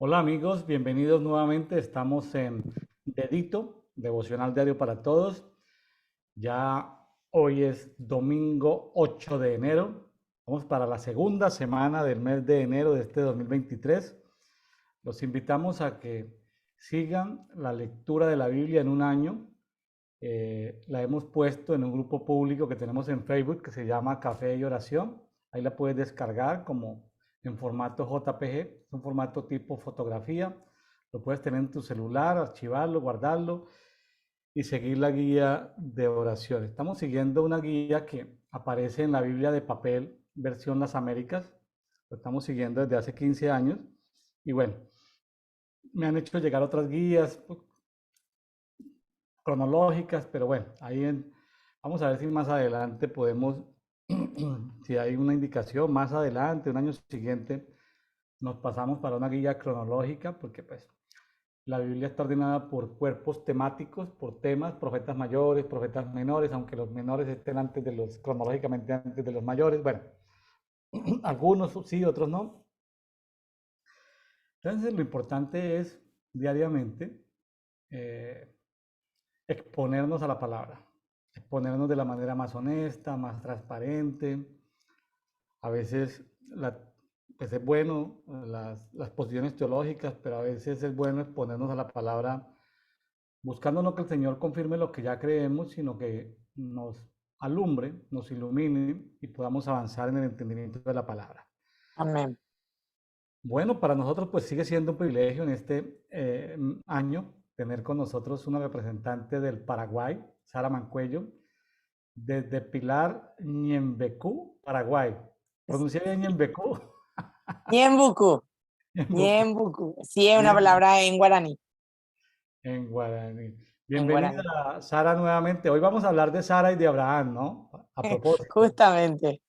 Hola amigos, bienvenidos nuevamente. Estamos en Dedito, Devocional Diario para Todos. Ya hoy es domingo 8 de enero. Vamos para la segunda semana del mes de enero de este 2023. Los invitamos a que sigan la lectura de la Biblia en un año. La hemos puesto en un grupo público que tenemos en Facebook que se llama Café y Oración. Ahí la puedes descargar como en formato JPG, es un formato tipo fotografía. Lo puedes tener en tu celular, archivarlo, guardarlo y seguir la guía de oración. Estamos siguiendo una guía que aparece en la Biblia de papel, versión Las Américas. Lo estamos siguiendo desde hace 15 años. Y bueno, me han hecho llegar otras guías cronológicas, pero bueno, vamos a ver si más adelante podemos, si hay una indicación más adelante, un año siguiente, nos pasamos para una guía cronológica, porque pues la Biblia está ordenada por cuerpos temáticos, por temas, profetas mayores, profetas menores, aunque los menores estén antes de los, cronológicamente antes de los mayores, bueno, algunos sí, otros no. Entonces lo importante es diariamente eh, exponernos a la palabra, exponernos de la manera más honesta, más transparente. A veces pues es bueno las posiciones teológicas, pero a veces es bueno exponernos a la palabra buscando no que el Señor confirme lo que ya creemos, sino que nos alumbre, nos ilumine y podamos avanzar en el entendimiento de la palabra. Amén. Bueno, para nosotros pues sigue siendo un privilegio en este año tener con nosotros una representante del Paraguay, Sara Mancuello, desde Pilar, Ñembecú, Paraguay. ¿Pronuncié bien Ñembecú? Ñembucú, Ñembecú, Ñembucú. Sí, es una Ñembe, palabra en guaraní. en guaraní. En guaraní. Bienvenida, Sara, nuevamente. Hoy vamos a hablar de Sara y de Abraham, ¿no? A propósito. Justamente.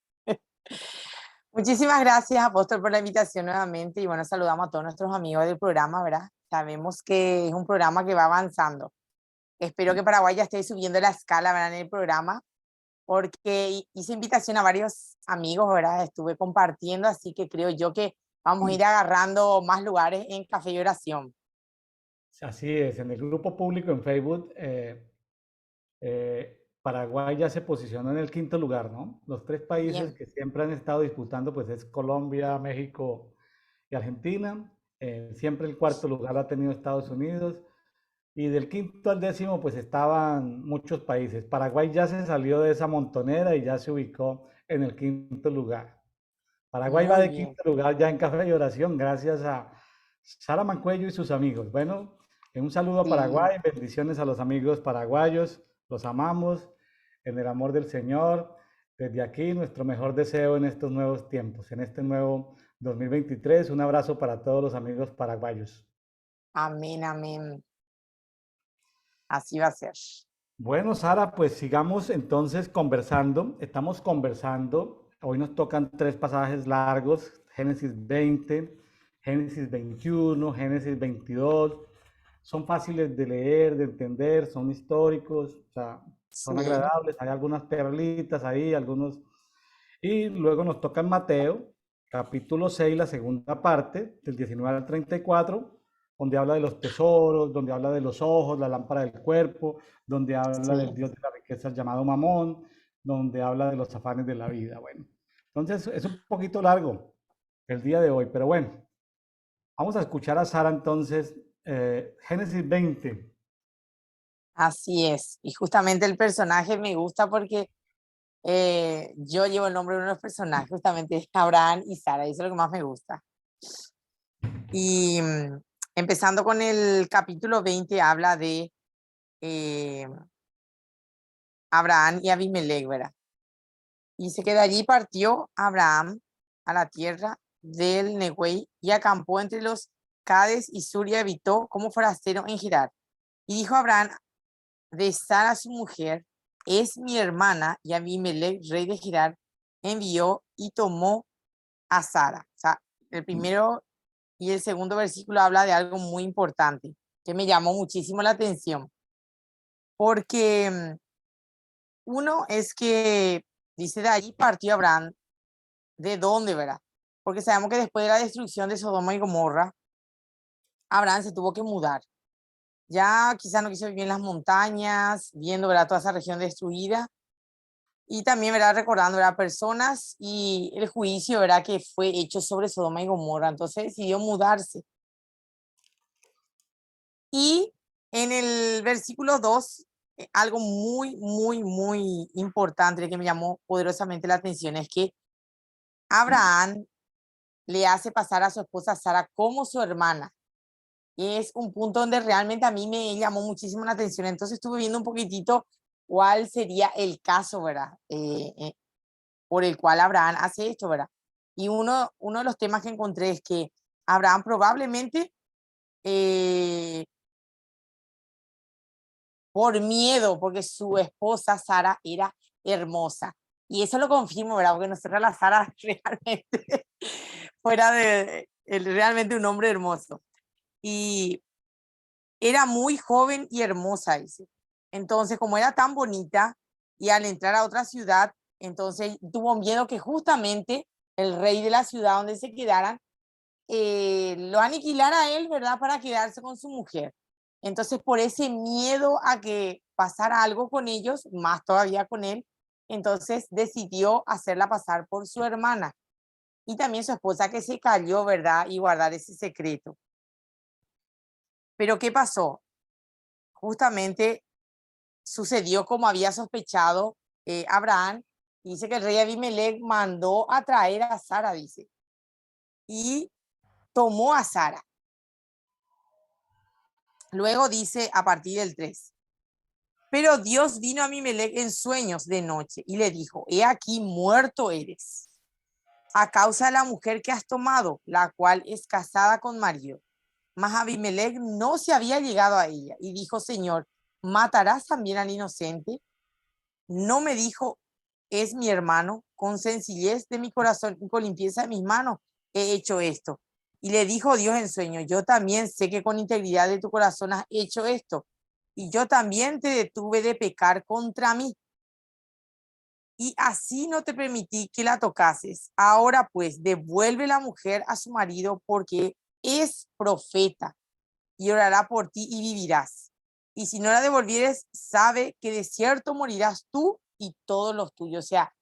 Muchísimas gracias, Apóstol, por la invitación nuevamente. Y bueno, saludamos a todos nuestros amigos del programa, ¿verdad? Sabemos que es un programa que va avanzando. Espero que Paraguay ya esté subiendo la escala, ¿verdad? En el programa, porque hice invitación a varios amigos, ¿verdad? Estuve compartiendo, así que creo yo que vamos a ir agarrando más lugares en Café y Oración. Así es, en el grupo público en Facebook, Paraguay ya se posicionó en el quinto lugar, ¿no? Los tres países Bien, que siempre han estado disputando, pues es Colombia, México y Argentina. Siempre el cuarto lugar lo ha tenido Estados Unidos. Y del quinto al décimo, pues estaban muchos países. Paraguay ya se salió de esa montonera y ya se ubicó en el quinto lugar. Paraguay va muy de bien. quinto lugar ya en Café y Oración, gracias a Sara Mancuello y sus amigos. Bueno, un saludo a Sí. Paraguay, bendiciones a los amigos paraguayos, los amamos en el amor del Señor. Desde aquí, nuestro mejor deseo en estos nuevos tiempos, en este nuevo 2023. Un abrazo para todos los amigos paraguayos. Amén, amén. Así va a ser. Bueno, Sara, pues sigamos entonces conversando. Estamos conversando. Hoy nos tocan tres pasajes largos, Génesis 20, Génesis 21, Génesis 22. Son fáciles de leer, de entender, son históricos, o sea, son Sí, agradables. Hay algunas perlitas ahí, algunos. Y luego nos toca en Mateo, capítulo 6, la segunda parte, del 19 al 34, donde habla de los tesoros, donde habla de los ojos, la lámpara del cuerpo, donde habla del sí. Dios de la riqueza llamado Mamón, donde habla de los afanes de la vida. Bueno, entonces es un poquito largo el día de hoy, pero bueno, vamos a escuchar a Sara entonces, Génesis 20. Así es. Y justamente el personaje me gusta porque yo llevo el nombre de uno de los personajes, justamente Abraham y Sara, y eso es lo que más me gusta. Y empezando con el capítulo 20, habla de eh, Abraham y Abimelech, ¿verdad? Y dice que de allí partió Abraham a la tierra del Nehuey y acampó entre los Cades y Sur y habitó como forastero en Gerar. Y dijo Abraham de Sara su mujer, es mi hermana, y Abimelech, rey de Gerar, envió y tomó a Sara. O sea, el primero y el segundo versículo habla de algo muy importante que me llamó muchísimo la atención, porque uno es que dice de allí partió Abraham. ¿De dónde, verdad? Porque sabemos que después de la destrucción de Sodoma y Gomorra, Abraham se tuvo que mudar. Ya quizás no quiso vivir en las montañas, viendo, ¿verdad?, toda esa región destruida. Y también, ¿verdad?, recordando, ¿verdad?, personas y el juicio, ¿verdad?, que fue hecho sobre Sodoma y Gomorra. Entonces decidió mudarse. Y en el versículo 2, algo muy, muy, muy importante que me llamó poderosamente la atención es que Abraham le hace pasar a su esposa Sara como su hermana. Y es un punto donde realmente a mí me llamó muchísimo la atención. Entonces estuve viendo un poquitito cuál sería el caso, ¿verdad? Por el cual Abraham hace esto, ¿verdad? Y uno de los temas que encontré es que Abraham probablemente por miedo, porque su esposa Sara era hermosa. Y eso lo confirmo, ¿verdad? Porque nosotros la Sara realmente fuera de realmente un hombre hermoso. Y era muy joven y hermosa, dice. Entonces, como era tan bonita y al entrar a otra ciudad, entonces tuvo miedo que justamente el rey de la ciudad donde se quedaran lo aniquilara a él, ¿verdad? Para quedarse con su mujer. Entonces, por ese miedo a que pasara algo con ellos, más todavía con él, entonces decidió hacerla pasar por su hermana. Y también su esposa que se cayó, ¿verdad? Y guardar ese secreto. Pero ¿qué pasó? Justamente sucedió como había sospechado Abraham. Dice que el rey Abimelech mandó a traer a Sara, dice, y tomó a Sara. Luego dice a partir del 3. Pero Dios vino a Abimelech en sueños de noche y le dijo, he aquí muerto eres, a causa de la mujer que has tomado, la cual es casada con marido. Mas Abimelech no se había llegado a ella y dijo, Señor, ¿matarás también al inocente? No me dijo, es mi hermano, con sencillez de mi corazón y con limpieza de mis manos he hecho esto. Y le dijo Dios en sueño, yo también sé que con integridad de tu corazón has hecho esto. Y yo también te detuve de pecar contra mí. Y así no te permití que la tocases. Ahora pues, devuelve la mujer a su marido porque es profeta y orará por ti y vivirás. Y si no la devolvieres, sabe que de cierto morirás tú y todos los tuyos. O sea,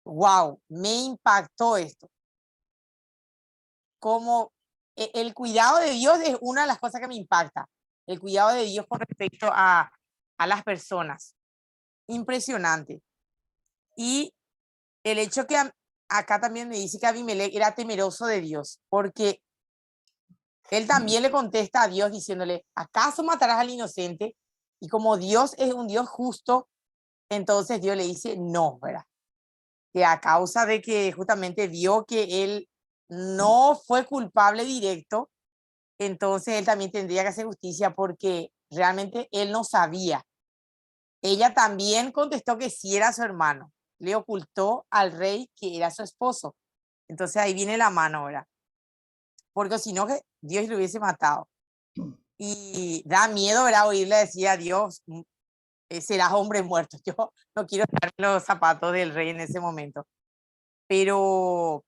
wow, me impactó esto. Como el cuidado de Dios es una de las cosas que me impacta. El cuidado de Dios con respecto a las personas. Impresionante. Y el hecho que acá también me dice que Abimelech era temeroso de Dios, porque él también le contesta a Dios diciéndole, ¿acaso matarás al inocente? Y como Dios es un Dios justo, entonces Dios le dice, no, ¿verdad? Que a causa de que justamente vio que él no fue culpable directo, entonces él también tendría que hacer justicia porque realmente él no sabía. Ella también contestó que sí era su hermano. Le ocultó al rey que era su esposo. Entonces ahí viene la mano, ¿verdad? Porque si no, que Dios lo hubiese matado. Y da miedo, ¿verdad? Oírle decir a Dios, serás hombre muerto. Yo no quiero estar en los zapatos del rey en ese momento. Pero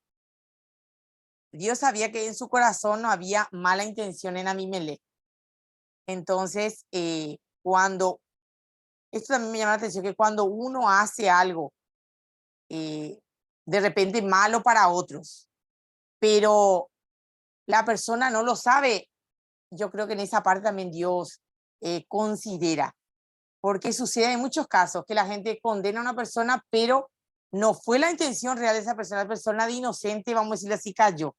Dios sabía que en su corazón no había mala intención en Abimelech. Entonces, esto también me llama la atención, que cuando uno hace algo de repente malo para otros, pero la persona no lo sabe, yo creo que en esa parte también Dios considera, porque sucede en muchos casos que la gente condena a una persona, pero no fue la intención real de esa persona, la persona de inocente, vamos a decirle así, cayó.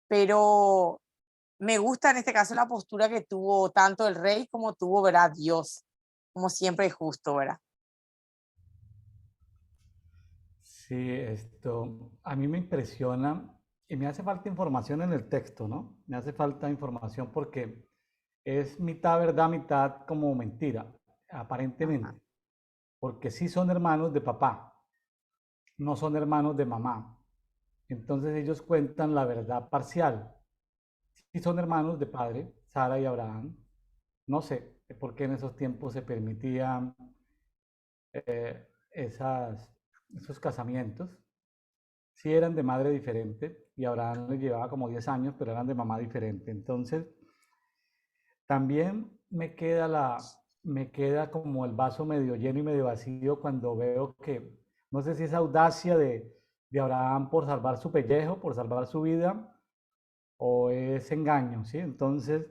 Pero me gusta en este caso la postura que tuvo tanto el rey como tuvo, ¿verdad? Dios, como siempre es justo, ¿verdad? Sí, esto a mí me impresiona y me hace falta información en el texto, ¿no? Me hace falta información porque es mitad verdad, mitad como mentira, Ajá. aparentemente, porque sí son hermanos de papá, no son hermanos de mamá. Entonces ellos cuentan la verdad parcial. Sí son hermanos de padre, Sara y Abraham. No sé por qué en esos tiempos se permitían esos casamientos. Sí eran de madre diferente y Abraham le llevaba como 10 años, pero eran de mamá diferente. Entonces, También me queda como el vaso medio lleno y medio vacío cuando veo que, no sé si es audacia de Abraham por salvar su pellejo, por salvar su vida, o es engaño, ¿sí? Entonces,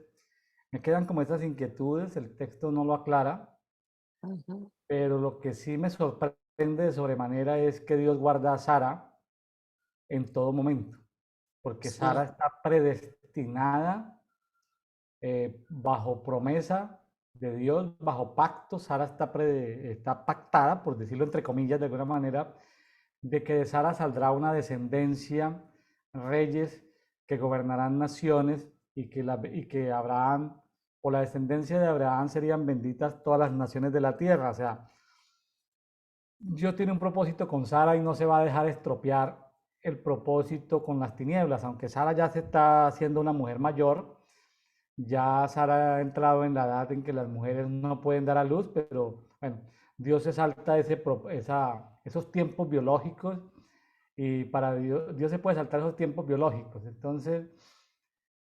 me quedan como esas inquietudes, el texto no lo aclara, Ujú. pero lo que sí me sorprende de sobremanera es que Dios guarda a Sara en todo momento, porque Sara Sí, está predestinada bajo promesa de Dios, bajo pacto. Sara está pactada, por decirlo entre comillas de alguna manera, de que de Sara saldrá una descendencia, reyes que gobernarán naciones y que Abraham, por la descendencia de Abraham serían benditas todas las naciones de la tierra. O sea, Dios tiene un propósito con Sara y no se va a dejar estropear el propósito con las tinieblas, aunque Sara ya se está haciendo una mujer mayor, ya Sara ha entrado en la edad en que las mujeres no pueden dar a luz, pero bueno, Dios se salta esos tiempos biológicos y para Dios se puede saltar esos tiempos biológicos. Entonces,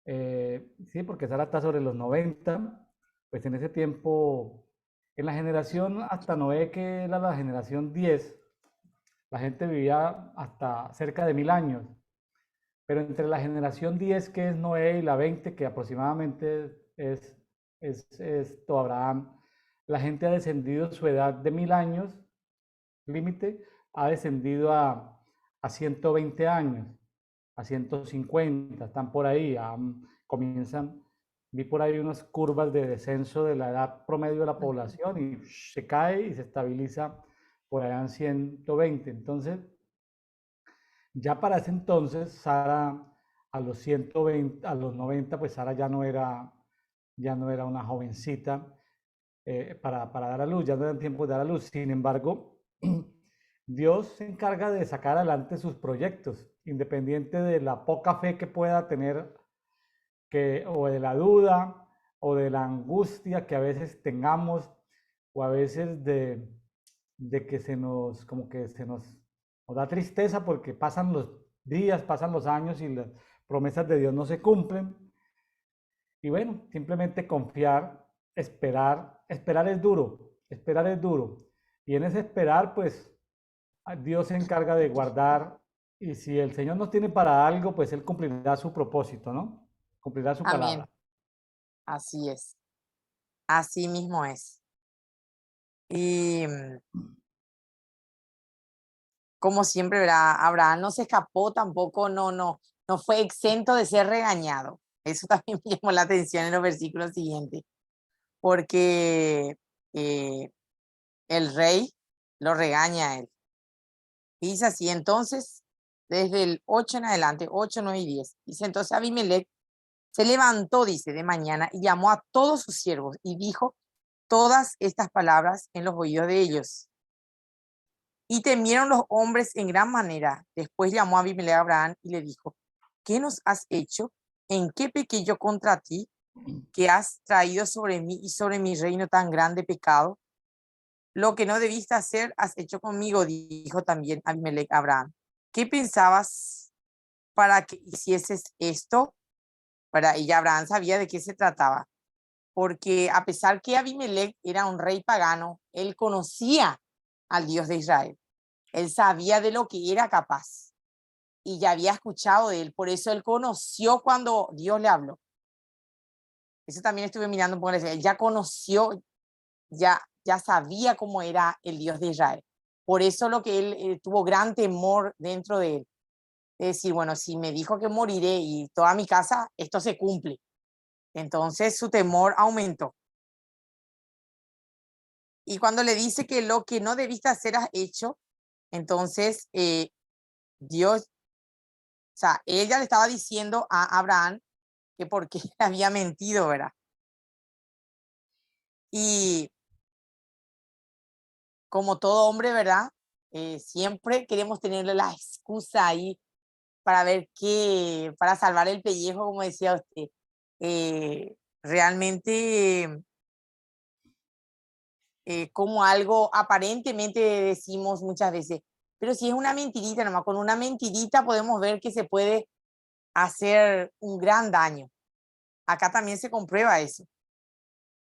sí, porque Sara está sobre los 90, pues en ese tiempo, en la generación hasta Noé, que era la generación 10, la gente vivía hasta cerca de 1000 años. Pero entre la generación 10 que es Noé, y la 20 que aproximadamente es esto, Abraham, la gente ha descendido su edad de 1000 años, límite, ha descendido a 120 años, a 150, están por ahí, comienzan, vi por ahí unas curvas de descenso de la edad promedio de la ujú. población y se cae y se estabiliza por allá en 120. Entonces, ya para ese entonces, Sara, a los 120, a los 90, pues Sara ya no era una jovencita para dar a luz, ya no eran tiempos de dar a luz. Sin embargo, Dios se encarga de sacar adelante sus proyectos, independiente de la poca fe que pueda tener, o de la duda, o de la angustia que a veces tengamos, o a veces de que como que nos da tristeza porque pasan los días, pasan los años y las promesas de Dios no se cumplen. Y bueno, simplemente confiar, esperar esperar es duro. Y en ese esperar, pues Dios se encarga de guardar y si el Señor nos tiene para algo, pues Él cumplirá su propósito, ¿no? Cumplirá su Amén. palabra. Así es. Así mismo es. Y como siempre, ¿verdad? Abraham no se escapó tampoco, no fue exento de ser regañado. Eso también me llamó la atención en los versículos siguientes, porque eh, el rey lo regaña a él. Y dice así, entonces, desde el 8 en adelante, 8, 9 y 10, dice, entonces Abimelech se levantó, dice, de mañana y llamó a todos sus siervos y dijo todas estas palabras en los oídos de ellos. Y temieron los hombres en gran manera. Después llamó a Abimelech a Abraham y le dijo, ¿qué nos has hecho? ¿En qué pequé yo contra ti, que has traído sobre mí y sobre mi reino tan grande pecado? Lo que no debiste hacer, has hecho conmigo, dijo también Abimelech a Abraham. ¿Qué pensabas para que hicieses esto? Y ya Abraham sabía de qué se trataba, porque a pesar que Abimelech era un rey pagano, él conocía al Dios de Israel. Él sabía de lo que era capaz y ya había escuchado de él. Por eso él conoció cuando Dios le habló. Eso también estuve mirando un poco. Él ya conoció, ya sabía cómo era el Dios de Israel. Por eso lo que él tuvo gran temor dentro de él. De decir, bueno, si me dijo que moriré y toda mi casa, esto se cumple. Entonces su temor aumentó. Y cuando le dice que lo que no debiste hacer has hecho, entonces Dios, o sea, ella le estaba diciendo a Abraham que porque había mentido, ¿verdad? Y como todo hombre, ¿verdad? Siempre queremos tenerle la excusa ahí para ver qué, para salvar el pellejo, como decía usted. Realmente, como algo aparentemente decimos muchas veces, pero si es una mentirita, nomás con una mentirita podemos ver que se puede hacer un gran daño. Acá también se comprueba eso.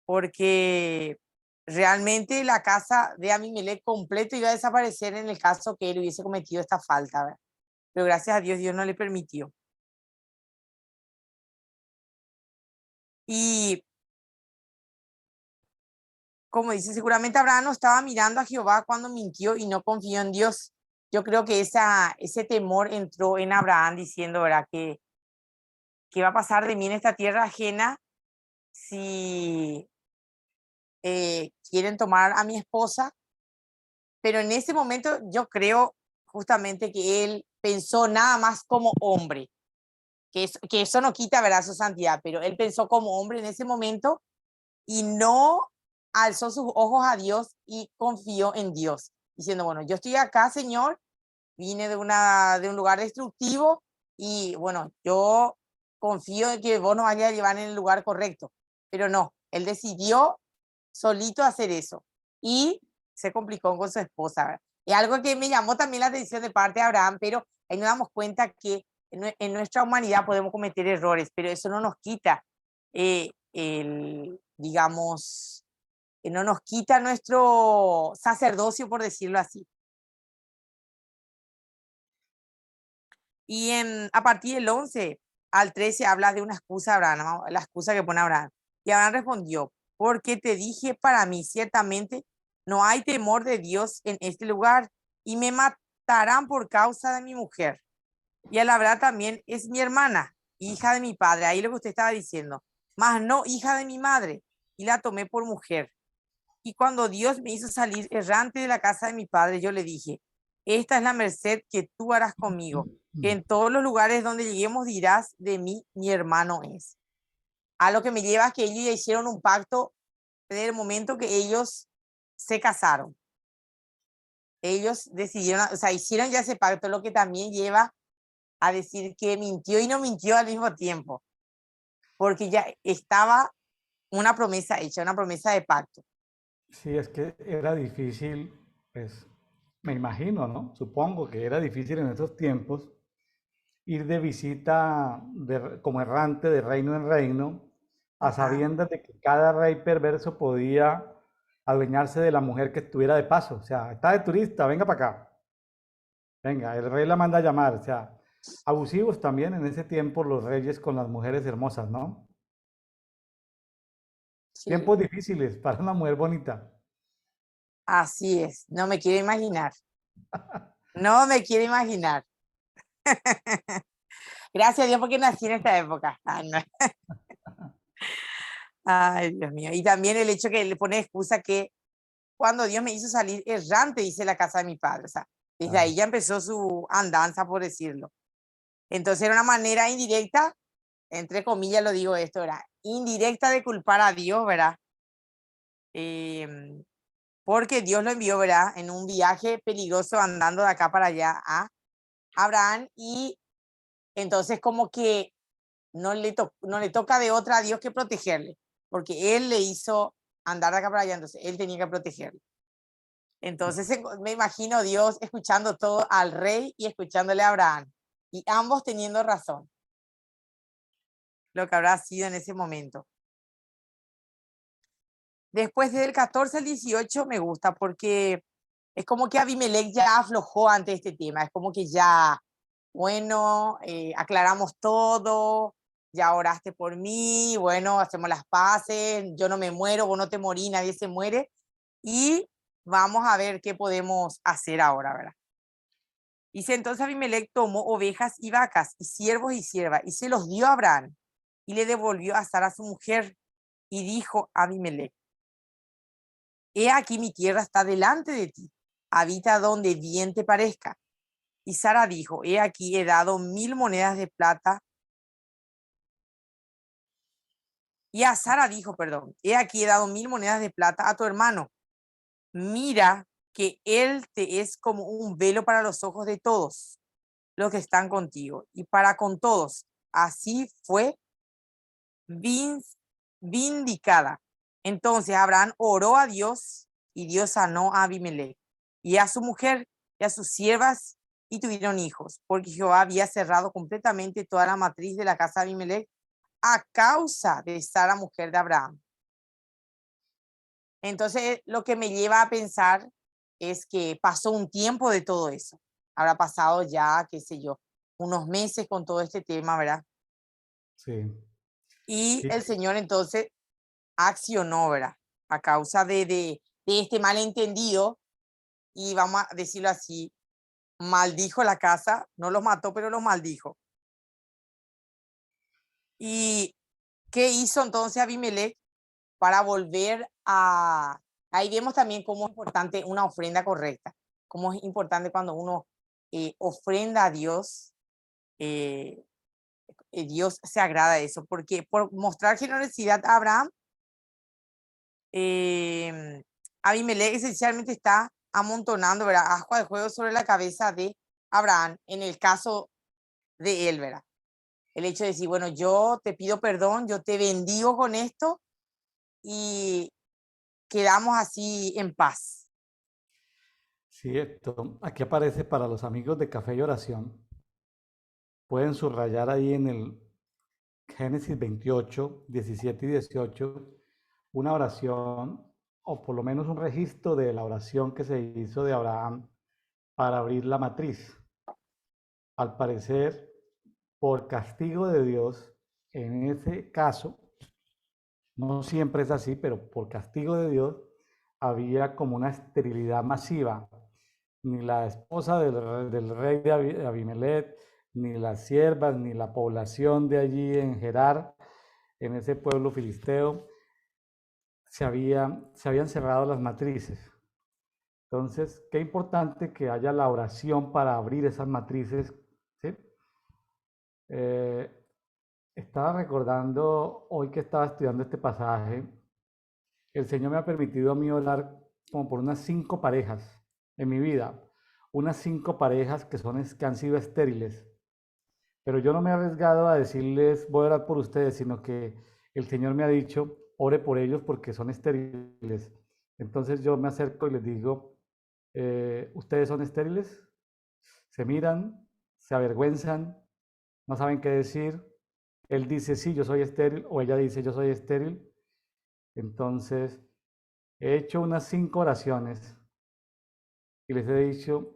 porque realmente la casa de Abimelech completo iba a desaparecer en el caso que él hubiese cometido esta falta, ¿verdad? Pero gracias a Dios, Dios no le permitió. Y como dice, seguramente Abraham no estaba mirando a Jehová cuando mintió y no confió en Dios. Yo creo que ese temor entró en Abraham diciendo, ¿verdad? Que ¿qué va a pasar de mí en esta tierra ajena si quieren tomar a mi esposa? Pero en ese momento yo creo justamente que él pensó nada más como hombre, que eso no quita, ¿verdad?, su santidad, pero él pensó como hombre en ese momento y no alzó sus ojos a Dios y confió en Dios, diciendo, bueno, yo estoy acá, Señor, vine de un lugar destructivo y bueno, yo confío en que vos nos vayas a llevar en el lugar correcto. Pero no, él decidió solito hacer eso y se complicó con su esposa, ¿verdad? Y algo que me llamó también la atención de parte de Abraham, pero ahí nos damos cuenta que en nuestra humanidad podemos cometer errores, pero eso no nos quita, digamos, no nos quita nuestro sacerdocio, por decirlo así. Y a partir del 11 al 13 habla de una excusa de Abraham, ¿no? La excusa que pone Abraham. Y Abraham respondió, porque te dije para mí, ciertamente no hay temor de Dios en este lugar y me matarán por causa de mi mujer. Y a la verdad también es mi hermana, hija de mi padre. Ahí lo que usted estaba diciendo. Mas no hija de mi madre. Y la tomé por mujer. Y cuando Dios me hizo salir errante de la casa de mi padre, yo le dije, esta es la merced que tú harás conmigo, que en todos los lugares donde lleguemos dirás de mí, mi hermano es. A lo que me lleva a que ellos ya hicieron un pacto desde el momento que ellos se casaron. Ellos decidieron, o sea, hicieron ya ese pacto, lo que también lleva a decir que mintió y no mintió al mismo tiempo, porque ya estaba una promesa hecha, una promesa de pacto. Sí, es que era difícil, pues me imagino, ¿no? Supongo que era difícil en esos tiempos ir de visita como errante de reino en reino, a Ajá. sabiendas de que cada rey perverso podía adueñarse de la mujer que estuviera de paso. O sea, está de turista, venga para acá. Venga, el rey la manda a llamar. O sea, abusivos también en ese tiempo los reyes con las mujeres hermosas, ¿no? Sí, Tiempos difíciles para una mujer bonita. así es, no me quiero imaginar. No me quiero imaginar. Gracias a Dios porque nací en esta época. Ay, no. Ay, Dios mío. Y también el hecho que le pone excusa que cuando Dios me hizo salir errante, dice la casa de mi padre. O sea, desde ahí Claro. ya empezó su andanza, por decirlo. Entonces era una manera indirecta, entre comillas lo digo esto, ¿verdad? Indirecta de culpar a Dios, ¿verdad? Eh, porque Dios lo envió, ¿verdad? En un viaje peligroso andando de acá para allá a Abraham y entonces como que no le toca de otra a Dios que protegerle, porque él le hizo andar de acá para allá, entonces él tenía que protegerle. Entonces me imagino Dios escuchando todo al rey y escuchándole a Abraham, y ambos teniendo razón, lo que habrá sido en ese momento. Después del 14 al 18 me gusta porque es como que Abimelech ya aflojó ante este tema, es como que ya, bueno, aclaramos todo, ya oraste por mí, bueno, hacemos las paces, yo no me muero, vos no te morí, nadie se muere, y vamos a ver qué podemos hacer ahora, ¿verdad? Dice, entonces Abimelech tomó ovejas y vacas y siervos y siervas y se los dio a Abraham y le devolvió a Sara su mujer y dijo a Abimelech, he aquí mi tierra está delante de ti, habita donde bien te parezca. Y Sara dijo, he aquí he dado 1000 monedas de plata. Y a Sara dijo, perdón, he aquí he dado 1000 monedas de plata a tu hermano. Mira que él te es como un velo para los ojos de todos los que están contigo y para con todos. Así fue vindicada. Entonces Abraham oró a Dios y Dios sanó a Abimelech y a su mujer y a sus siervas y tuvieron hijos, porque Jehová había cerrado completamente toda la matriz de la casa de Abimelech a causa de Sara, mujer de Abraham. Entonces, lo que me lleva a pensar es que pasó un tiempo de todo eso. Habrá pasado ya, qué sé yo, unos meses con todo este tema, ¿verdad? Sí, Y sí, el Señor entonces accionó, ¿verdad? A causa de este malentendido, y vamos a decirlo así, maldijo la casa, no los mató, pero los maldijo. ¿Y qué hizo entonces Abimelech para volver a... Ahí vemos también cómo es importante una ofrenda correcta, cómo es importante cuando uno ofrenda a Dios, Dios se agrada de eso, porque por mostrar generosidad a Abraham, Abimelech esencialmente está amontonando, ¿verdad?, ascuas de juego sobre la cabeza de Abraham, en el caso de él, ¿verdad? El hecho de decir, bueno, yo te pido perdón, yo te bendigo con esto y quedamos así en paz. sí, esto. Aquí aparece para los amigos de Café y Oración. Pueden subrayar ahí en el Génesis 28, 17 y 18 una oración, o por lo menos un registro de la oración que se hizo de Abraham para abrir la matriz. Al parecer, por castigo de Dios, en ese caso, no siempre es así, pero por castigo de Dios, había como una esterilidad masiva. Ni la esposa del rey de Abimelech, ni las siervas, ni la población de allí en Gerar, en ese pueblo filisteo, se habían cerrado las matrices. Entonces, qué importante que haya la oración para abrir esas matrices, ¿sí? Eh, Estaba recordando hoy que estaba estudiando este pasaje, el Señor me ha permitido a mí orar como por unas 5 parejas en mi vida, unas 5 parejas que han sido estériles, pero yo no me he arriesgado a decirles voy a orar por ustedes, sino que el Señor me ha dicho ore por ellos porque son estériles. Entonces yo me acerco y les digo, ¿ustedes son estériles? Se miran, se avergüenzan, no saben qué decir. Él dice, sí, yo soy estéril, o ella dice, yo soy estéril. Entonces, he hecho unas 5 oraciones y les he dicho,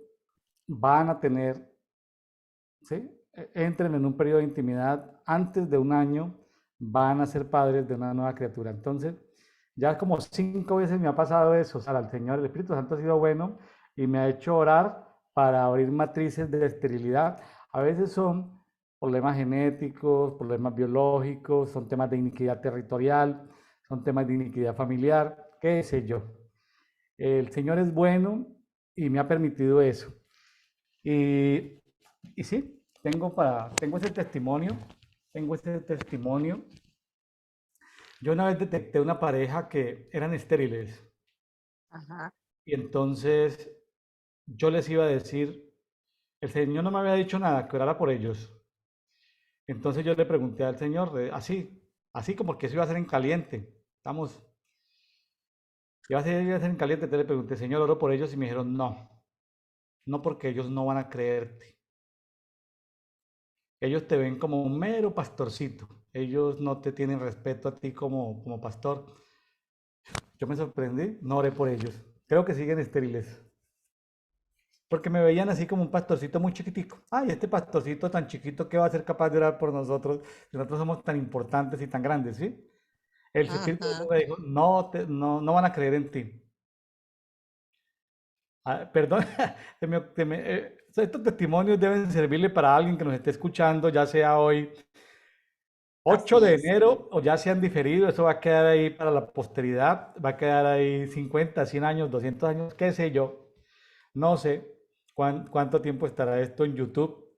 van a tener, ¿sí? Entren en un periodo de intimidad, antes de un año van a ser padres de una nueva criatura. Entonces, ya como 5 veces me ha pasado eso, o sea, el Señor, el Espíritu Santo ha sido bueno y me ha hecho orar para abrir matrices de esterilidad. A veces son problemas genéticos, problemas biológicos, son temas de iniquidad territorial, son temas de iniquidad familiar, qué sé yo. El Señor es bueno y me ha permitido eso. Y, y sí, tengo ese testimonio. Yo una vez detecté una pareja que eran estériles Ajá. y entonces yo les iba a decir, el Señor no me había dicho nada, que orara por ellos. Entonces yo le pregunté al Señor, así como que eso iba a ser en caliente. Iba a ser en caliente, entonces le pregunté, Señor, oro por ellos y me dijeron, no, no porque ellos no van a creerte. Ellos te ven como un mero pastorcito. Ellos no te tienen respeto a ti como pastor. Yo me sorprendí, no oré por ellos. Creo que siguen estériles. Porque me veían así como un pastorcito muy chiquitico. Ay, este pastorcito tan chiquito, ¿qué va a ser capaz de orar por nosotros si nosotros somos tan importantes y tan grandes, ¿sí? El Espíritu Santo Ujú. me dijo, no van a creer en ti. Ah, perdón, estos testimonios deben servirle para alguien que nos esté escuchando, ya sea hoy 8 Así de es. enero o ya se han diferido, eso va a quedar ahí para la posteridad, va a quedar ahí 50, 100 años, 200 años, qué sé yo, no sé cuánto tiempo estará esto en YouTube.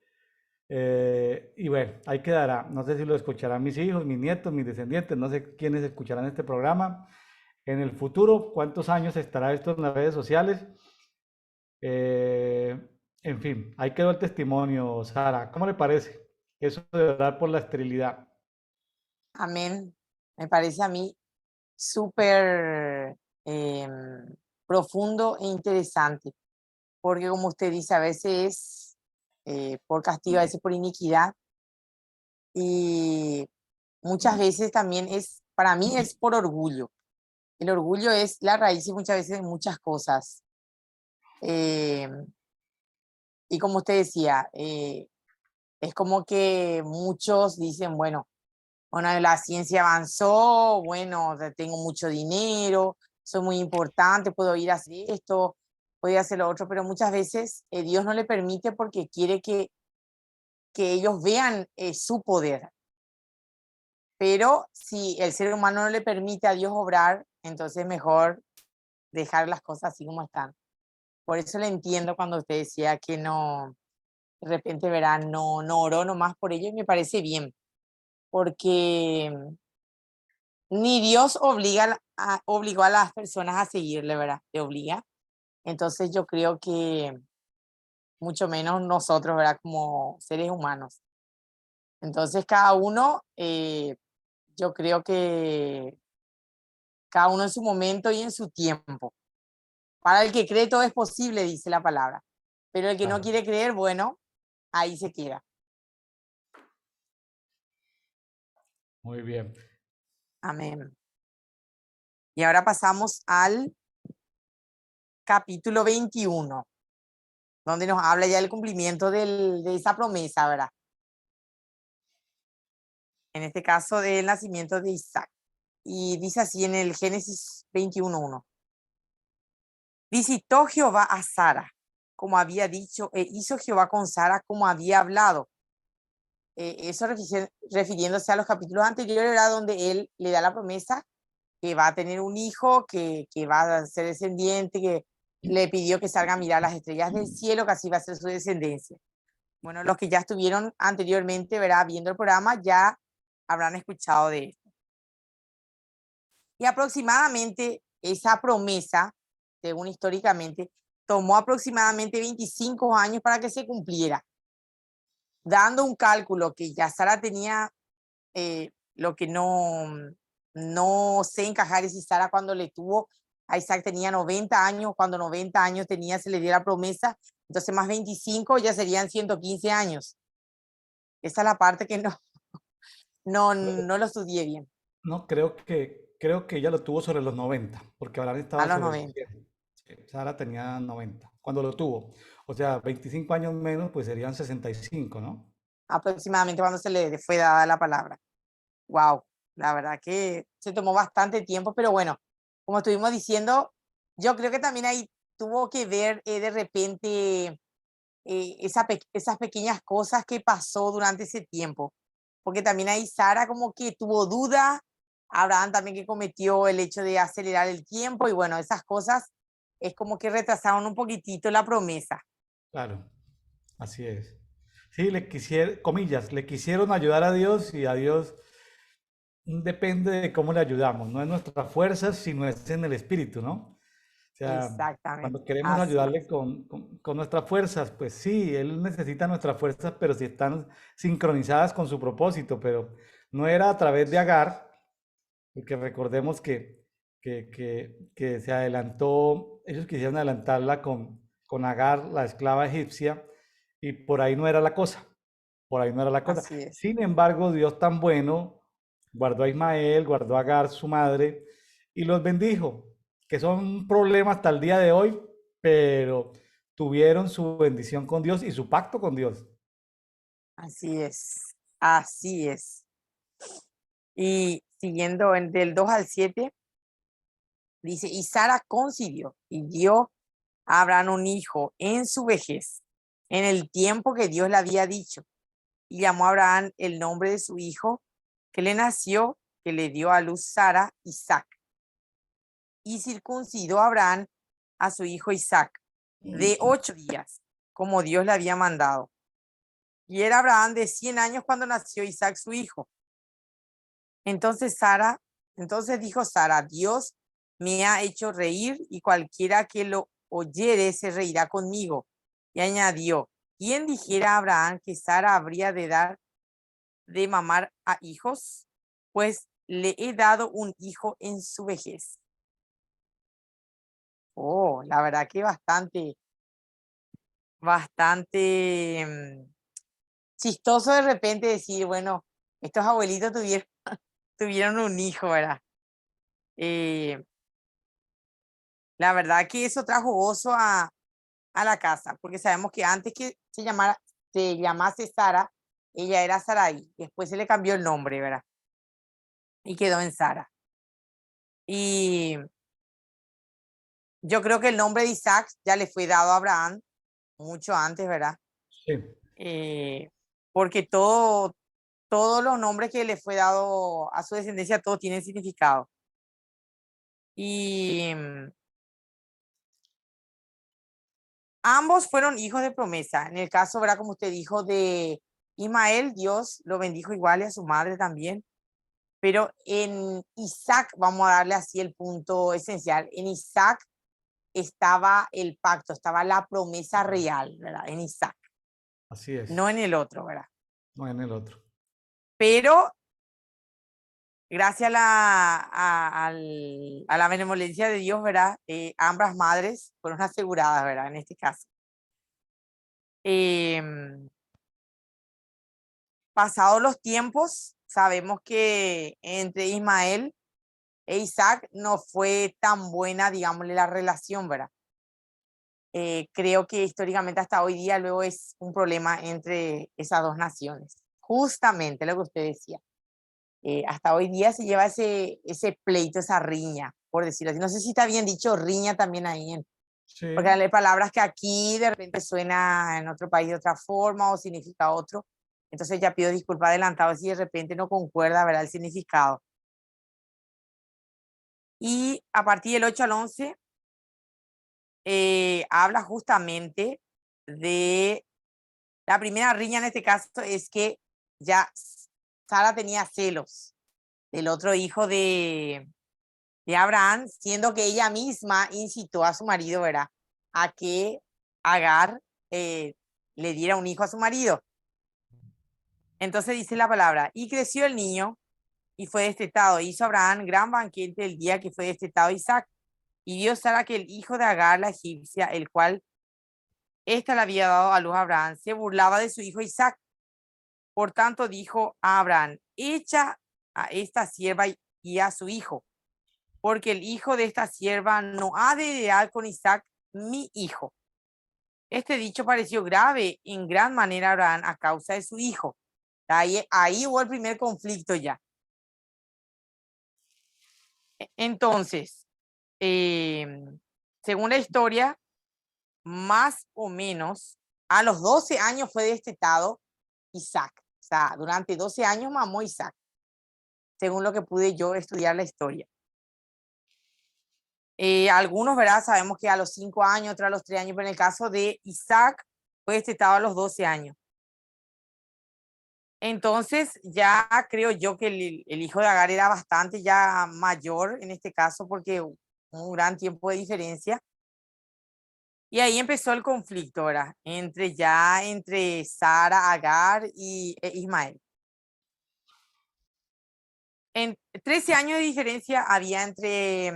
Y bueno, ahí quedará, no sé si lo escucharán mis hijos, mis nietos, mis descendientes, no sé quiénes escucharán este programa. En el futuro, cuántos años estará esto en las redes sociales. Eh, en fin, ahí quedó el testimonio, Sara. ¿Cómo le parece eso de orar por la esterilidad? Amén. Me parece a mí súper profundo e interesante, porque como usted dice, a veces es por castigo, a veces por iniquidad, y muchas veces también es, para mí es por orgullo. el orgullo es la raíz y muchas veces de muchas cosas. Eh, y como usted decía, es como que muchos dicen, bueno, la ciencia avanzó, bueno, tengo mucho dinero, soy muy importante, puedo ir a hacer esto, puedo hacer lo otro, pero muchas veces Dios no le permite porque quiere que ellos vean su poder. Pero si el ser humano no le permite a Dios obrar, entonces mejor dejar las cosas así como están. Por eso le entiendo cuando usted decía que no, de repente verán, no oró nomás por ello y me parece bien, porque ni Dios obligó a las personas a seguirle, ¿verdad? Te obliga. Entonces yo creo que mucho menos nosotros, ¿verdad? Como seres humanos. Entonces cada uno, yo creo que cada uno en su momento y en su tiempo. Para el que cree todo es posible, dice la palabra. Pero el que no Claro, quiere creer, bueno, ahí se queda. muy bien. Amén. Y ahora pasamos al capítulo 21, donde nos habla ya del cumplimiento de esa promesa, ¿verdad? En este caso del nacimiento de Isaac. Y dice así en el Génesis 21:1. Visitó Jehová a Sara, como había dicho, e hizo Jehová con Sara como había hablado. Eso refiriéndose a los capítulos anteriores, ¿verdad? Donde él le da la promesa que va a tener un hijo, que va a ser descendiente, que le pidió que salga a mirar las estrellas del cielo, que así va a ser su descendencia. Bueno, los que ya estuvieron anteriormente, ¿verdad? Viendo el programa, ya habrán escuchado de esto. Y aproximadamente esa promesa, según históricamente, tomó aproximadamente 25 años para que se cumpliera, dando un cálculo que ya Sara tenía, lo que no sé encajar es si Sara cuando le tuvo a Isaac tenía 90 años, cuando 90 años tenía se le dio la promesa, entonces más 25 ya serían 115 años. Esa es la parte que no lo estudié bien, No, creo que ella lo tuvo sobre los 90, porque Abraham a estaba los sobre los 90. 100. Sí, Sara tenía 90 cuando lo tuvo. O sea, 25 años menos, pues serían 65, ¿no? Aproximadamente cuando se le fue dada la palabra. Wow, la verdad que se tomó bastante tiempo, pero bueno, como estuvimos diciendo, yo creo que también ahí tuvo que ver de repente esas pequeñas cosas que pasó durante ese tiempo, porque también ahí Sara como que tuvo duda, Abraham también que cometió el hecho de acelerar el tiempo y bueno, esas cosas es como que retrasaron un poquitito la promesa. Claro, así es. Sí, comillas, le quisieron ayudar a Dios y a Dios depende de cómo le ayudamos. No es nuestras fuerzas, sino es en el espíritu, ¿no? O sea, Exactamente, cuando queremos así ayudarle es. con nuestras fuerzas, pues sí, Él necesita nuestras fuerzas, pero si están sincronizadas con su propósito, pero no era a través de Agar, porque recordemos que se adelantó, ellos quisieron adelantarla con Agar, la esclava egipcia, y por ahí no era la cosa, por ahí no era la cosa. Así es. Sin embargo, Dios tan bueno guardó a Ismael, guardó a Agar, su madre, y los bendijo, que son problemas hasta el día de hoy, pero tuvieron su bendición con Dios y su pacto con Dios. Así es, así es. Y siguiendo del 2 al 7 dice, y Sara concibió y dio a Abraham un hijo en su vejez, en el tiempo que Dios le había dicho, y llamó a Abraham el nombre de su hijo, que le nació, que le dio a luz Sara, Isaac. Y circuncidó a Abraham a su hijo Isaac de 8 días, como Dios le había mandado. Y era Abraham de 100 años cuando nació Isaac su hijo. Entonces dijo Sara, Dios me ha hecho reír y cualquiera que lo oyere se reirá conmigo. Y añadió, ¿quién dijera a Abraham que Sara habría de dar de mamar a hijos? Pues le he dado un hijo en su vejez. Oh, la verdad que bastante chistoso de repente decir, bueno, estos abuelitos tuvieron un hijo, ¿verdad? La verdad que eso trajo gozo a la casa, porque sabemos que antes que se llamase Sara, ella era Sarai, después se le cambió el nombre, ¿verdad? Y quedó en Sara. Y yo creo que el nombre de Isaac ya le fue dado a Abraham mucho antes, ¿verdad? Sí, Porque todos los nombres que le fue dado a su descendencia, todos tienen significado. Y ambos fueron hijos de promesa. En el caso, ¿verdad? Como usted dijo, de Ismael, Dios lo bendijo igual y a su madre también. Pero en Isaac, vamos a darle así el punto esencial, en Isaac estaba el pacto, estaba la promesa real, ¿verdad? En Isaac, así es. no en el otro, ¿verdad? No en el otro. Pero gracias a la benevolencia de Dios, ¿verdad? Ambas madres fueron aseguradas, ¿verdad? En este caso. Pasados los tiempos, sabemos que entre Ismael e Isaac no fue tan buena, digámosle, la relación, ¿verdad? Creo que históricamente hasta hoy día luego es un problema entre esas dos naciones. Justamente lo que usted decía. Hasta hoy día se lleva ese pleito, esa riña, por decirlo así. No sé si está bien dicho riña también ahí, Sí, porque hay palabras que aquí de repente suena en otro país de otra forma o significa otro. Entonces ya pido disculpas adelantado si de repente no concuerda, ¿verdad? El significado. Y a partir del 8 al 11 habla justamente de la primera riña en este caso es que ya Sara tenía celos del otro hijo de Abraham, siendo que ella misma incitó a su marido, ¿verdad? A que Agar le diera un hijo a su marido. Entonces dice la palabra, y creció el niño y fue destetado. Hizo Abraham gran banquete el día que fue destetado Isaac. Y vio Sara que el hijo de Agar, la egipcia, el cual ésta le había dado a luz a Abraham, se burlaba de su hijo Isaac. Por tanto dijo a Abraham, echa a esta sierva y a su hijo, porque el hijo de esta sierva no ha de heredar con Isaac, mi hijo. Este dicho pareció grave en gran manera a Abraham a causa de su hijo. Ahí hubo el primer conflicto ya. Entonces, según la historia, más o menos a los 12 años fue destetado Isaac. O sea, durante 12 años mamó Isaac, según lo que pude yo estudiar la historia. Algunos, ¿verdad? Sabemos que a los 5 años, otros a los 3 años, pero en el caso de Isaac fue destetado a los 12 años. Entonces, ya creo yo que el hijo de Agar era bastante ya mayor en este caso, porque un gran tiempo de diferencia. Y ahí empezó el conflicto, ¿verdad? Entre Sara, Agar y Ismael. En 13 años de diferencia había entre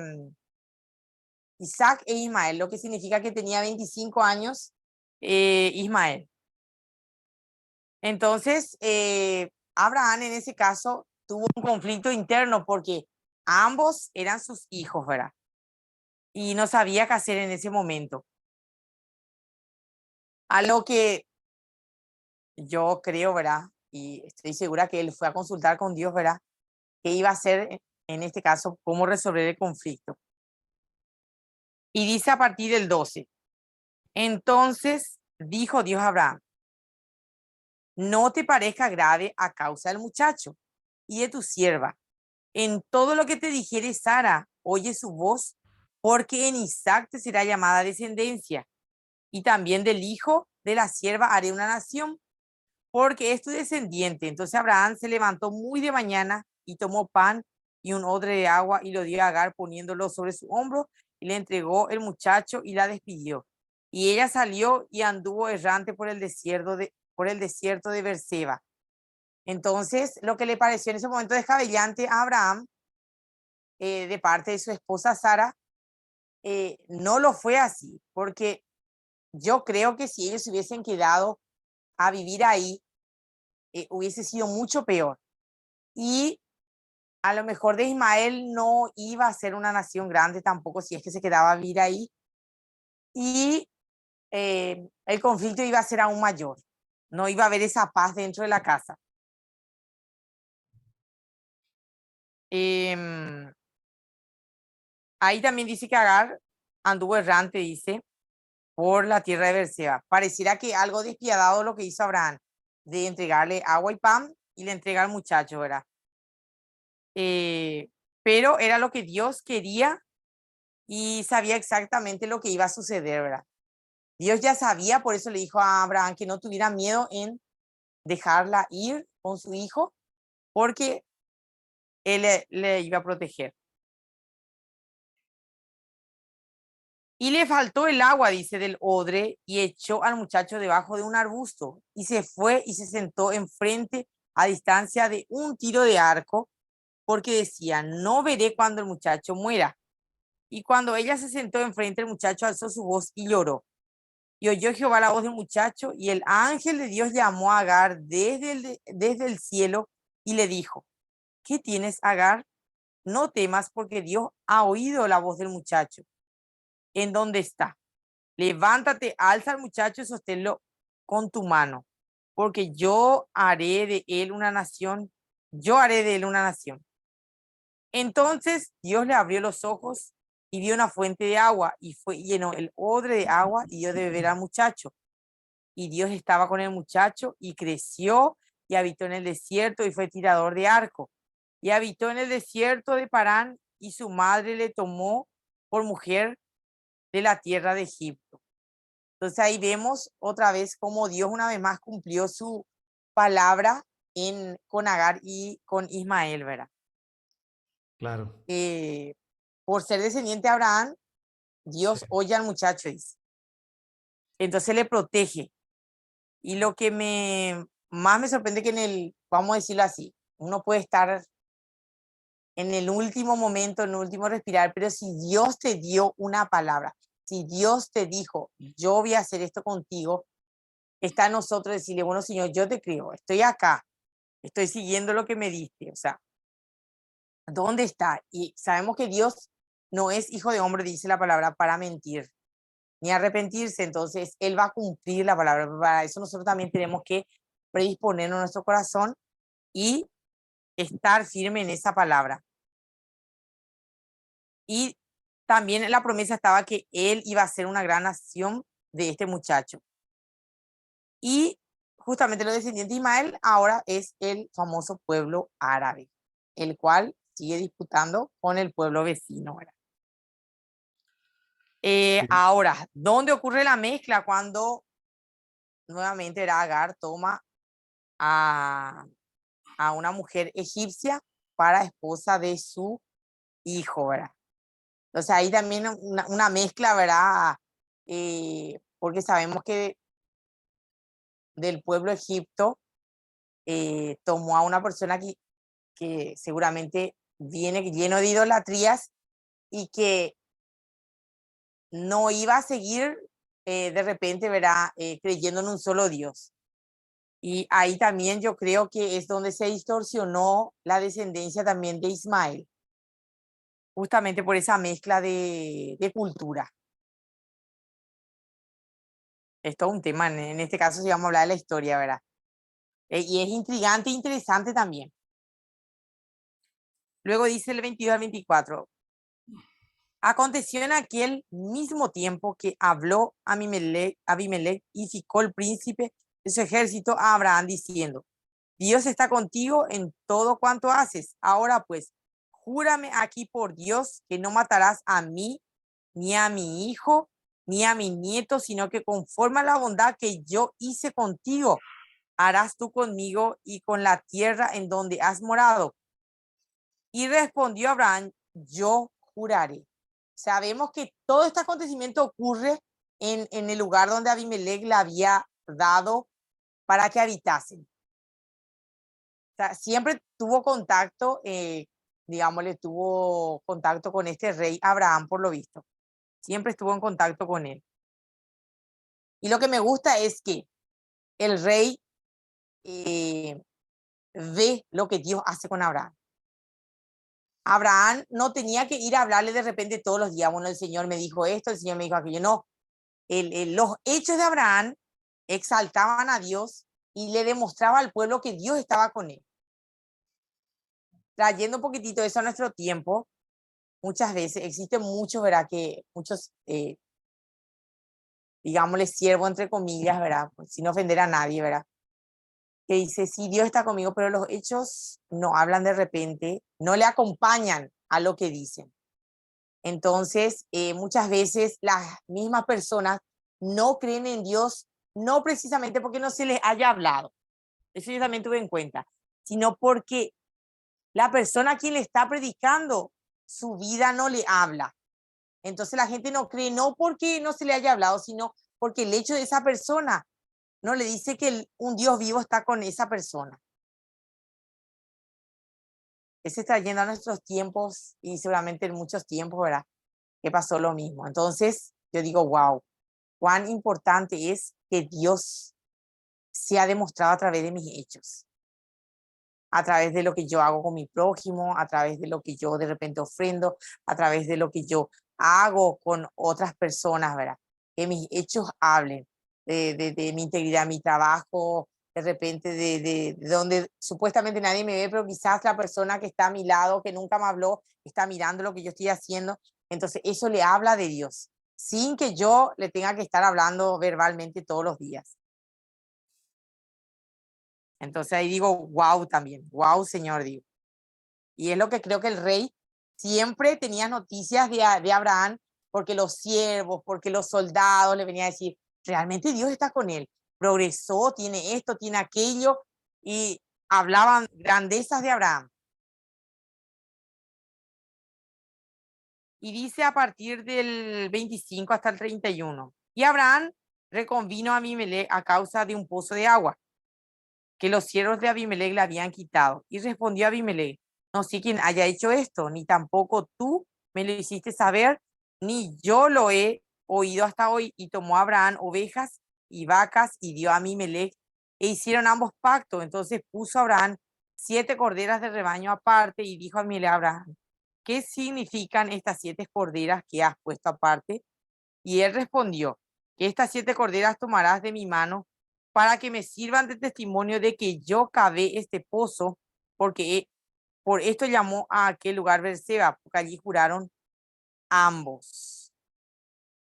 Isaac e Ismael, lo que significa que tenía 25 años Ismael. Entonces, Abraham en ese caso tuvo un conflicto interno porque ambos eran sus hijos, ¿verdad? Y no sabía qué hacer en ese momento. A lo que yo creo, ¿verdad? Y estoy segura que él fue a consultar con Dios, ¿verdad? ¿Qué iba a hacer en este caso? ¿Cómo resolver el conflicto? Y dice a partir del 12. Entonces dijo Dios a Abraham, no te parezca grave a causa del muchacho y de tu sierva. En todo lo que te dijere Sara, oye su voz, porque en Isaac te será llamada descendencia, y también del hijo de la sierva haré una nación, porque es tu descendiente. Entonces Abraham se levantó muy de mañana y tomó pan y un odre de agua y lo dio a Agar poniéndolo sobre su hombro y le entregó el muchacho y la despidió. Y ella salió y anduvo errante por el desierto de Beerseba. Entonces, lo que le pareció en ese momento descabellante a Abraham, de parte de su esposa Sara, no lo fue así, porque yo creo que si ellos se hubiesen quedado a vivir ahí, hubiese sido mucho peor. Y a lo mejor de Ismael no iba a ser una nación grande tampoco si es que se quedaba a vivir ahí. Y el conflicto iba a ser aún mayor. No iba a haber esa paz dentro de la casa. Ahí también dice que Agar anduvo errante, dice, por la tierra de Berseba. Pareciera que algo despiadado lo que hizo Abraham, de entregarle agua y pan y le entrega al muchacho, ¿verdad? Pero era lo que Dios quería y sabía exactamente lo que iba a suceder, ¿verdad? Dios ya sabía, por eso le dijo a Abraham que no tuviera miedo en dejarla ir con su hijo, porque él le iba a proteger. Y le faltó el agua, dice, del odre, y echó al muchacho debajo de un arbusto, y se fue y se sentó enfrente a distancia de un tiro de arco, porque decía, no veré cuando el muchacho muera. Y cuando ella se sentó enfrente, el muchacho alzó su voz y lloró. Y oyó Jehová la voz del muchacho, y el ángel de Dios llamó a Agar desde el cielo y le dijo, ¿qué tienes, Agar? No temas, porque Dios ha oído la voz del muchacho. ¿En dónde está? Levántate, alza al muchacho y sosténlo con tu mano, porque yo haré de él una nación, yo haré de él una nación. Entonces Dios le abrió los ojos y vio una fuente de agua y llenó el odre de agua y dio de beber al muchacho. Y Dios estaba con el muchacho y creció y habitó en el desierto y fue tirador de arco. Y habitó en el desierto de Parán y su madre le tomó por mujer de la tierra de Egipto. Entonces ahí vemos otra vez cómo Dios una vez más cumplió su palabra con Agar y con Ismael, ¿verdad? Claro. Por ser descendiente de Abraham, Dios Sí. oye al muchacho, dice. Entonces le protege. Y lo que más me sorprende que vamos a decirlo así, uno puede estar en el último momento, en el último respirar, pero si Dios te dio una palabra, si Dios te dijo, yo voy a hacer esto contigo, está en nosotros decirle, bueno, Señor, yo te creo, estoy acá, estoy siguiendo lo que me diste, o sea, ¿dónde está? Y sabemos que Dios no es hijo de hombre, dice la palabra, para mentir, ni arrepentirse, entonces Él va a cumplir la palabra. Para eso nosotros también tenemos que predisponernos nuestro corazón y estar firme en esa palabra. Y también la promesa estaba que Él iba a ser una gran nación de este muchacho. Y justamente los descendientes de Ismael ahora es el famoso pueblo árabe, el cual sigue disputando con el pueblo vecino, ¿verdad? Sí, Ahora, ¿dónde ocurre la mezcla? Cuando nuevamente Agar toma a, a una mujer egipcia para esposa de su hijo, ¿verdad? Entonces ahí también una mezcla, ¿verdad? Porque sabemos que del pueblo Egipto tomó a una persona que seguramente viene lleno de idolatrías y que no iba a seguir de repente, ¿verdad? Creyendo en un solo Dios. Y ahí también yo creo que es donde se distorsionó la descendencia también de Ismael, justamente por esa mezcla de cultura. Esto es un tema, en este caso si vamos a hablar de la historia, ¿verdad? Y es intrigante e interesante también. Luego dice el 22 al 24. Aconteció en aquel mismo tiempo que habló Abimelech y Ficol, príncipe de su ejército, a Abraham diciendo, Dios está contigo en todo cuanto haces. Ahora pues, júrame aquí por Dios que no matarás a mí, ni a mi hijo, ni a mi nieto, sino que conforme a la bondad que yo hice contigo, harás tú conmigo y con la tierra en donde has morado. Y respondió Abraham, yo juraré. Sabemos que todo este acontecimiento ocurre en el lugar donde Abimelech le había dado para que habitasen. O sea, siempre tuvo contacto, digámosle, tuvo contacto con este rey Abraham, por lo visto. Siempre estuvo en contacto con él. Y lo que me gusta es que el rey ve lo que Dios hace con Abraham. Abraham no tenía que ir a hablarle de repente todos los días, bueno, el Señor me dijo esto, el Señor me dijo aquello, no. Los hechos de Abraham exaltaban a Dios y le demostraba al pueblo que Dios estaba con él. Trayendo un poquitito eso a nuestro tiempo, muchas veces existen muchos, ¿verdad? Que muchos, digámosle, siervos entre comillas, ¿verdad? Pues, sin ofender a nadie, ¿verdad? Que dice, sí, Dios está conmigo, pero los hechos no hablan de repente, no le acompañan a lo que dicen. Entonces, muchas veces las mismas personas no creen en Dios, no precisamente porque no se les haya hablado, eso yo también tuve en cuenta, sino porque la persona a quien le está predicando, su vida no le habla. Entonces la gente no cree, no porque no se le haya hablado, sino porque el hecho de esa persona no le dice que un Dios vivo está con esa persona. Ese está yendo a nuestros tiempos y seguramente en muchos tiempos, ¿verdad? Que pasó lo mismo. Entonces yo digo, wow, cuán importante es que Dios se ha demostrado a través de mis hechos, a través de lo que yo hago con mi prójimo, a través de lo que yo de repente ofrendo, a través de lo que yo hago con otras personas, ¿verdad? Que mis hechos hablen de mi integridad, mi trabajo, de repente de donde supuestamente nadie me ve, pero quizás la persona que está a mi lado, que nunca me habló, está mirando lo que yo estoy haciendo. Entonces eso le habla de Dios, sin que yo le tenga que estar hablando verbalmente todos los días. Entonces ahí digo, wow también, wow Señor, digo. Y es lo que creo que el rey siempre tenía noticias de Abraham, porque los siervos, porque los soldados le venían a decir, realmente Dios está con él, progresó, tiene esto, tiene aquello, y hablaban grandezas de Abraham. Y dice a partir del 25 hasta el 31, y Abraham reconvino a Abimelech a causa de un pozo de agua que los siervos de Abimelech le habían quitado. Y respondió Abimelech, no sé quién haya hecho esto, ni tampoco tú me lo hiciste saber, ni yo lo he oído hasta hoy. Y tomó Abraham ovejas y vacas y dio a Abimelech, e hicieron ambos pactos. Entonces puso Abraham 7 corderas de rebaño aparte y dijo a Abimelech a Abraham, ¿qué significan estas 7 corderas que has puesto aparte? Y él respondió, que estas 7 corderas tomarás de mi mano para que me sirvan de testimonio de que yo cavé este pozo, porque por esto llamó a aquel lugar Berseba, porque allí juraron ambos.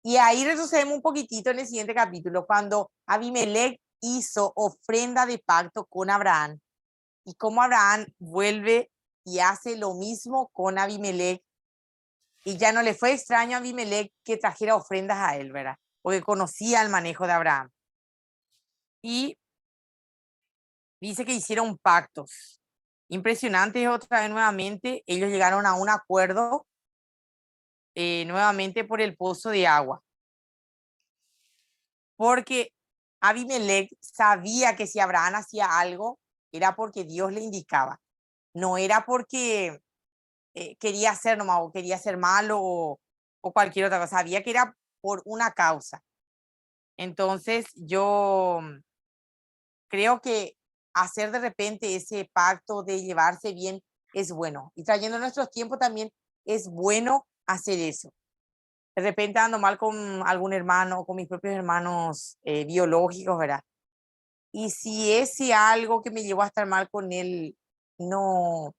Y ahí retrocedemos un poquitito en el siguiente capítulo, cuando Abimelech hizo ofrenda de pacto con Abraham, y cómo Abraham vuelve y hace lo mismo con Abimelech, y ya no le fue extraño a Abimelech que trajera ofrendas a él, ¿verdad? Porque conocía el manejo de Abraham. Y dice que hicieron pactos. Impresionante otra vez nuevamente, ellos llegaron a un acuerdo nuevamente por el pozo de agua. Porque Abimelech sabía que si Abraham hacía algo, era porque Dios le indicaba. No era porque quería hacer nomás, o quería ser malo o cualquier otra cosa. Sabía que era por una causa. Entonces yo creo que hacer de repente ese pacto de llevarse bien es bueno. Y trayendo nuestros tiempos también es bueno hacer eso. De repente ando mal con algún hermano, con mis propios hermanos biológicos, ¿verdad? Y si ese algo que me llevó a estar mal con él no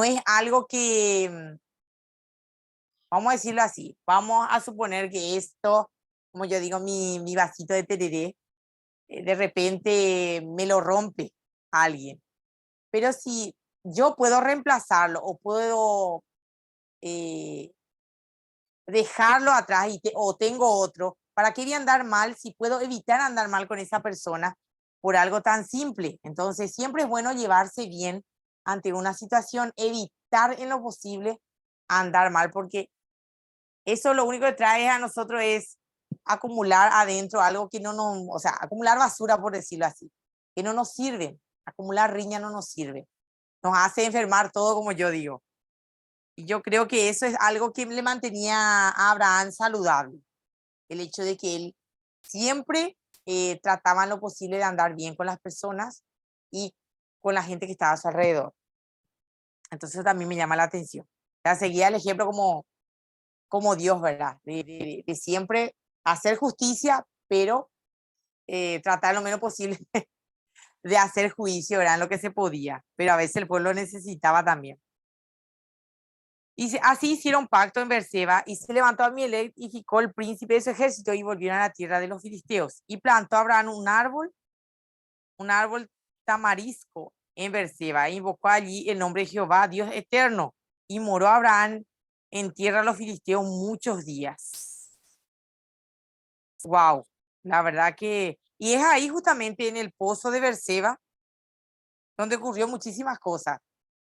es algo que, vamos a decirlo así, vamos a suponer que esto, como yo digo, mi vasito de tereré, de repente me lo rompe alguien. Pero si yo puedo reemplazarlo o puedo dejarlo atrás o tengo otro, ¿para qué voy a andar mal si puedo evitar andar mal con esa persona por algo tan simple? Entonces siempre es bueno llevarse bien ante una situación, evitar en lo posible andar mal, porque eso lo único que trae a nosotros es acumular adentro algo que no nos, o sea, acumular basura, por decirlo así, que no nos sirve. Acumular riña no nos sirve. Nos hace enfermar todo, como yo digo. Y yo creo que eso es algo que le mantenía a Abraham saludable. El hecho de que él siempre trataba en lo posible de andar bien con las personas y con la gente que estaba a su alrededor. Entonces también me llama la atención. sea, seguía el ejemplo como Dios, ¿verdad? De siempre hacer justicia, pero tratar lo menos posible de hacer juicio, ¿verdad? En lo que se podía, pero a veces el pueblo necesitaba también. Y así hicieron pacto en Berseba, y se levantó Abimelech y Ficol, el príncipe de su ejército, y volvieron a la tierra de los filisteos. Y plantó Abraham un árbol tamarisco en Berseba, e invocó allí el nombre de Jehová, Dios eterno. Y moró Abraham en tierra de los filisteos muchos días. Wow, la verdad que... Y es ahí justamente en el pozo de Berseba donde ocurrió muchísimas cosas,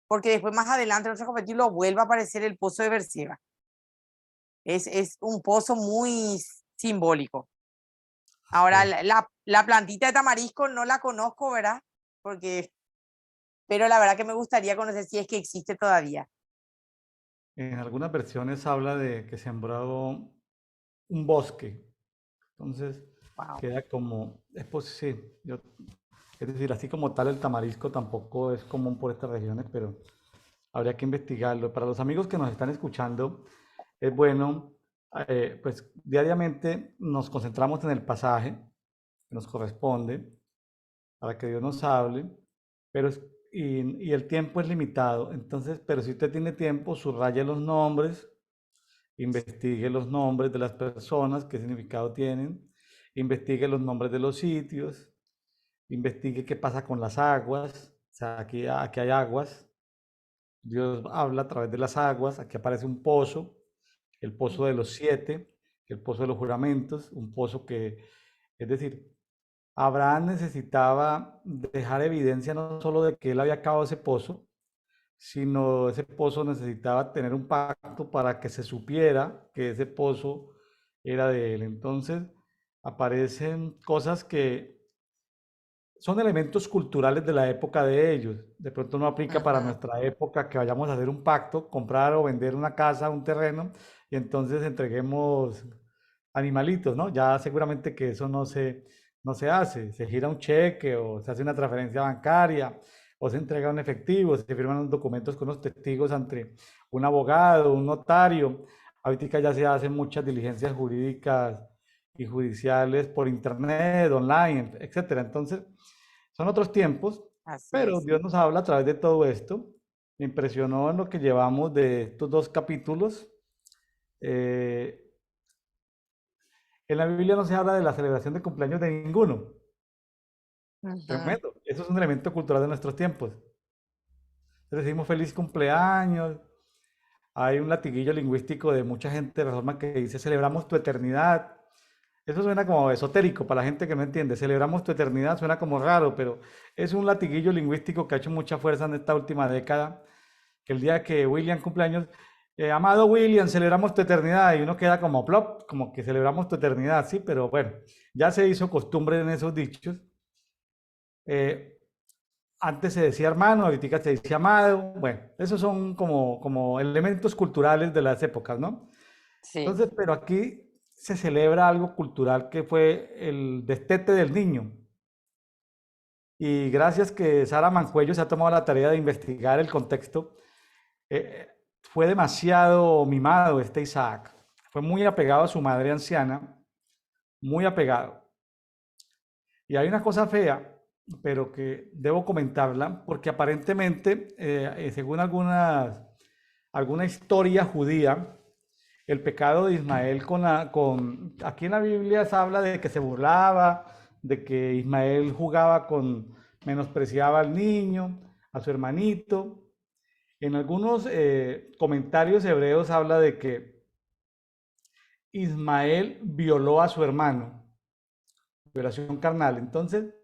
porque después más adelante en otro capítulo vuelve a aparecer el pozo de Berseba. Es un pozo muy simbólico. Ahora, Sí. la plantita de tamarisco no la conozco, ¿verdad? Porque, pero la verdad que me gustaría conocer si es que existe todavía. En algunas versiones habla de que sembró un bosque. Entonces Wow. queda como, pues sí, es decir, así como tal el tamarisco tampoco es común por estas regiones, pero habría que investigarlo. Para los amigos que nos están escuchando, es bueno, pues diariamente nos concentramos en el pasaje que nos corresponde para que Dios nos hable, pero y el tiempo es limitado. Entonces, pero si usted tiene tiempo, subraye los nombres, investigue los nombres de las personas, qué significado tienen, investigue los nombres de los sitios, investigue qué pasa con las aguas. O sea, aquí hay aguas, Dios habla a través de las aguas, aquí aparece un pozo, el pozo de los siete, el pozo de los juramentos, un pozo que, es decir, Abraham necesitaba dejar evidencia no solo de que él había acabado ese pozo, sino ese pozo necesitaba tener un pacto para que se supiera que ese pozo era de él. Entonces aparecen cosas que son elementos culturales de la época de ellos. De pronto no aplica para Ujú. nuestra época que vayamos a hacer un pacto, comprar o vender una casa, un terreno, y entonces entreguemos animalitos, ¿no? Ya seguramente que eso no se hace. Se gira un cheque o se hace una transferencia bancaria o se entrega un efectivo, se firman unos documentos con los testigos ante un abogado, un notario. Ahorita ya se hacen muchas diligencias jurídicas y judiciales por internet, online, etcétera. Entonces, son otros tiempos, Así pero es. Dios nos habla a través de todo esto. Me impresionó en lo que llevamos de estos dos capítulos. Eh, en la Biblia no se habla de la celebración de cumpleaños de ninguno. Ujú. Tremendo. Eso es un elemento cultural de nuestros tiempos. Entonces decimos feliz cumpleaños. Hay un latiguillo lingüístico de mucha gente de Reforma que dice celebramos tu eternidad. Eso suena como esotérico para la gente que no entiende. Celebramos tu eternidad, suena como raro, pero es un latiguillo lingüístico que ha hecho mucha fuerza en esta última década, que el día que William cumpleaños, amado William, celebramos tu eternidad, y uno queda como plop, como que celebramos tu eternidad, sí, pero bueno, ya se hizo costumbre en esos dichos. Eh, Antes se decía hermano, ahorita se dice amado, bueno, esos son como elementos culturales de las épocas, ¿no? Sí. Entonces, pero aquí se celebra algo cultural que fue el destete del niño. Y gracias que Sara Mancuello se ha tomado la tarea de investigar el contexto, eh, fue demasiado mimado este Isaac. Fue muy apegado a su madre anciana, muy apegado. Y hay una cosa fea, pero que debo comentarla, porque aparentemente, según alguna historia judía, el pecado de Ismael aquí en la Biblia se habla de que se burlaba, de que Ismael menospreciaba al niño, a su hermanito. En algunos comentarios hebreos habla de que Ismael violó a su hermano, violación carnal. Entonces,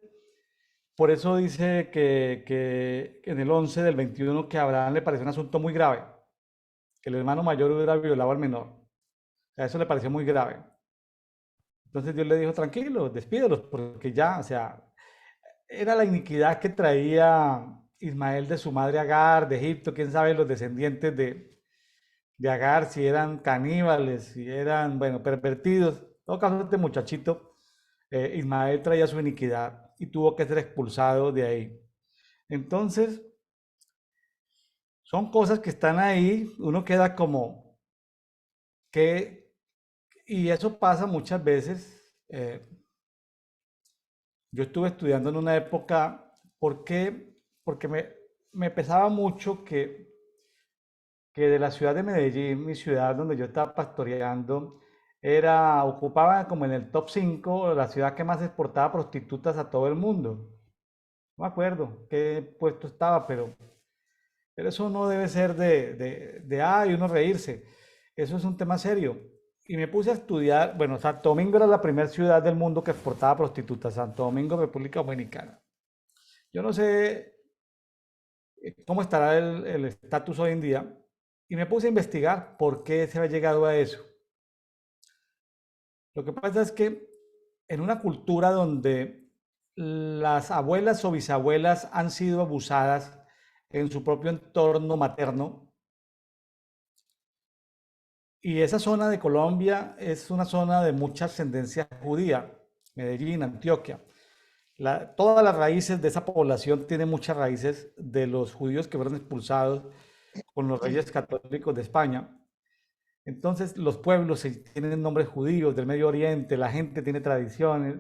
por eso dice que en el 11 del 21 que a Abraham le pareció un asunto muy grave, que el hermano mayor hubiera violado al menor. O sea, eso le pareció muy grave. Entonces Dios le dijo, tranquilo, despídelos, porque ya, o sea, era la iniquidad que traía Ismael de su madre Agar, de Egipto, quién sabe los descendientes de Agar, si eran caníbales, si eran, bueno, pervertidos. En todo caso, este muchachito, Ismael traía su iniquidad y tuvo que ser expulsado de ahí. Entonces, son cosas que están ahí, uno queda como que, y eso pasa muchas veces. Yo estuve estudiando en una época, ¿por qué? Porque me pesaba mucho que de la ciudad de Medellín, mi ciudad donde yo estaba pastoreando, ocupaba como en el top 5 la ciudad que más exportaba prostitutas a todo el mundo. No me acuerdo qué puesto estaba, pero eso no debe ser de uno reírse. Eso es un tema serio. Y me puse a estudiar, bueno, Santo Domingo era la primera ciudad del mundo que exportaba prostitutas, Santo Domingo, República Dominicana. Yo no sé cómo estará el estatus hoy en día, y me puse a investigar por qué se había llegado a eso. Lo que pasa es que en una cultura donde las abuelas o bisabuelas han sido abusadas en su propio entorno materno, y esa zona de Colombia es una zona de mucha ascendencia judía, Medellín, Antioquia. Todas las raíces de esa población tienen muchas raíces de los judíos que fueron expulsados con los reyes católicos de España. Entonces los pueblos tienen nombres judíos del Medio Oriente, la gente tiene tradiciones.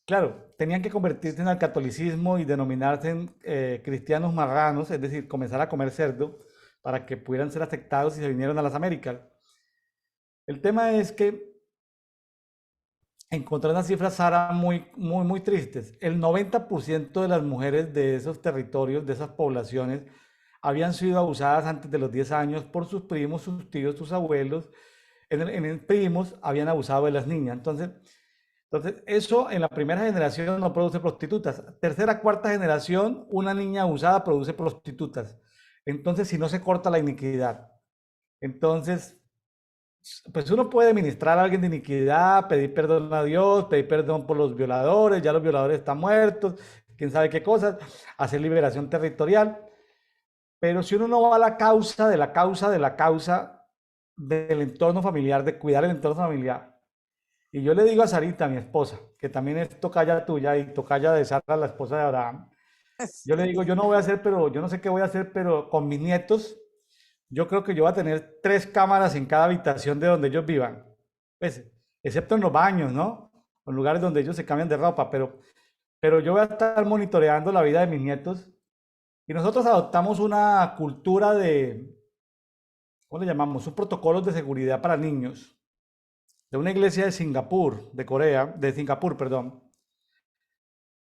Claro, tenían que convertirse en el catolicismo y denominarse cristianos marranos, es decir, comenzar a comer cerdo para que pudieran ser aceptados y se vinieron a las Américas. El tema es que encontré unas cifras, Sara, muy tristes. El 90% de las mujeres de esos territorios, de esas poblaciones, habían sido abusadas antes de los 10 años por sus primos, sus tíos, sus abuelos. En primos habían abusado de las niñas. Entonces, eso en la primera generación no produce prostitutas. Tercera, cuarta generación, una niña abusada produce prostitutas. Entonces, si no se corta la iniquidad. Entonces, pues uno puede ministrar a alguien de iniquidad, pedir perdón a Dios, pedir perdón por los violadores, ya los violadores están muertos, quién sabe qué cosas, hacer liberación territorial. Pero si uno no va a la causa de la causa de la causa del entorno familiar, de cuidar el entorno familiar. Y yo le digo a Sarita, mi esposa, que también es tocaya tuya y tocaya de Sara, la esposa de Abraham, yo le digo, yo no voy a hacer, pero yo no sé qué voy a hacer, pero con mis nietos, yo creo que yo voy a tener 3 cámaras en cada habitación de donde ellos vivan. Pues, excepto en los baños, ¿no? En lugares donde ellos se cambian de ropa, pero yo voy a estar monitoreando la vida de mis nietos. Y nosotros adoptamos una cultura ¿cómo le llamamos? Un protocolo de seguridad para niños, de una iglesia de Singapur, de Singapur, perdón.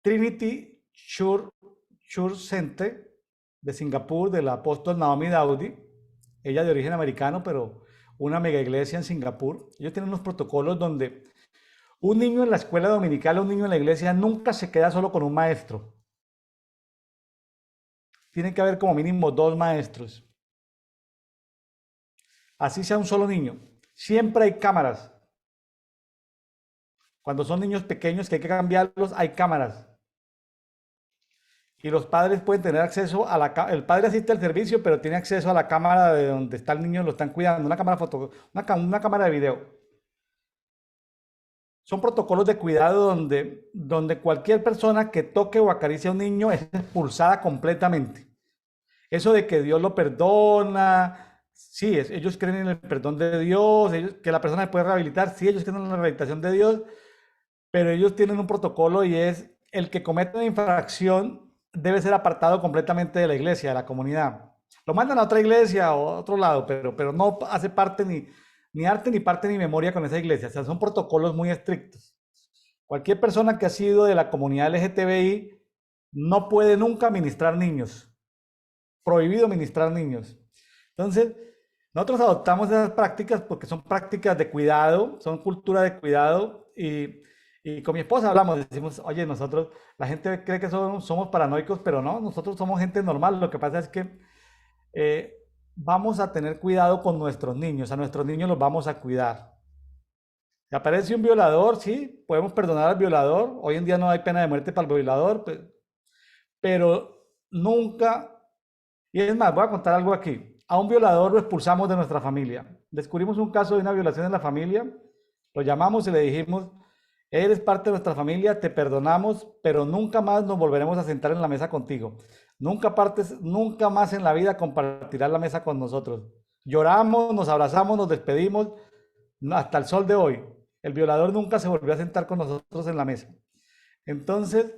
Trinity Church Center de Singapur, del apóstol Naomi Daudi, ella de origen americano, pero una mega iglesia en Singapur. Ellos tienen unos protocolos donde un niño en la escuela dominical, un niño en la iglesia, nunca se queda solo con un maestro. Tiene que haber como mínimo 2 maestros. Así sea un solo niño. Siempre hay cámaras. Cuando son niños pequeños que hay que cambiarlos, hay cámaras. Y los padres pueden tener acceso a el padre asiste al servicio, pero tiene acceso a la cámara de donde está el niño, lo están cuidando, una cámara de video. Son protocolos de cuidado donde cualquier persona que toque o acaricie a un niño es expulsada completamente. Eso de que Dios lo perdona, sí, ellos creen en el perdón de Dios, que la persona se puede rehabilitar, sí, ellos creen en la rehabilitación de Dios, pero ellos tienen un protocolo y es el que comete una infracción debe ser apartado completamente de la iglesia, de la comunidad. Lo mandan a otra iglesia o a otro lado, pero no hace parte ni arte, ni parte, ni memoria con esa iglesia. O sea, son protocolos muy estrictos. Cualquier persona que ha sido de la comunidad LGTBI no puede nunca ministrar niños. Prohibido ministrar niños. Entonces, nosotros adoptamos esas prácticas porque son prácticas de cuidado, son cultura de cuidado y con mi esposa hablamos, decimos, oye, nosotros, la gente cree que somos paranoicos, pero no, nosotros somos gente normal. Lo que pasa es que vamos a tener cuidado con nuestros niños, a nuestros niños los vamos a cuidar. Si aparece un violador, sí, podemos perdonar al violador. Hoy en día no hay pena de muerte para el violador, pero nunca, y es más, voy a contar algo aquí. A un violador lo expulsamos de nuestra familia. Descubrimos un caso de una violación en la familia, lo llamamos y le dijimos, eres parte de nuestra familia, te perdonamos, pero nunca más nos volveremos a sentar en la mesa contigo. nunca más en la vida compartirás la mesa con nosotros. Lloramos, nos abrazamos, nos despedimos, hasta el sol de hoy. El violador nunca se volvió a sentar con nosotros en la mesa. Entonces,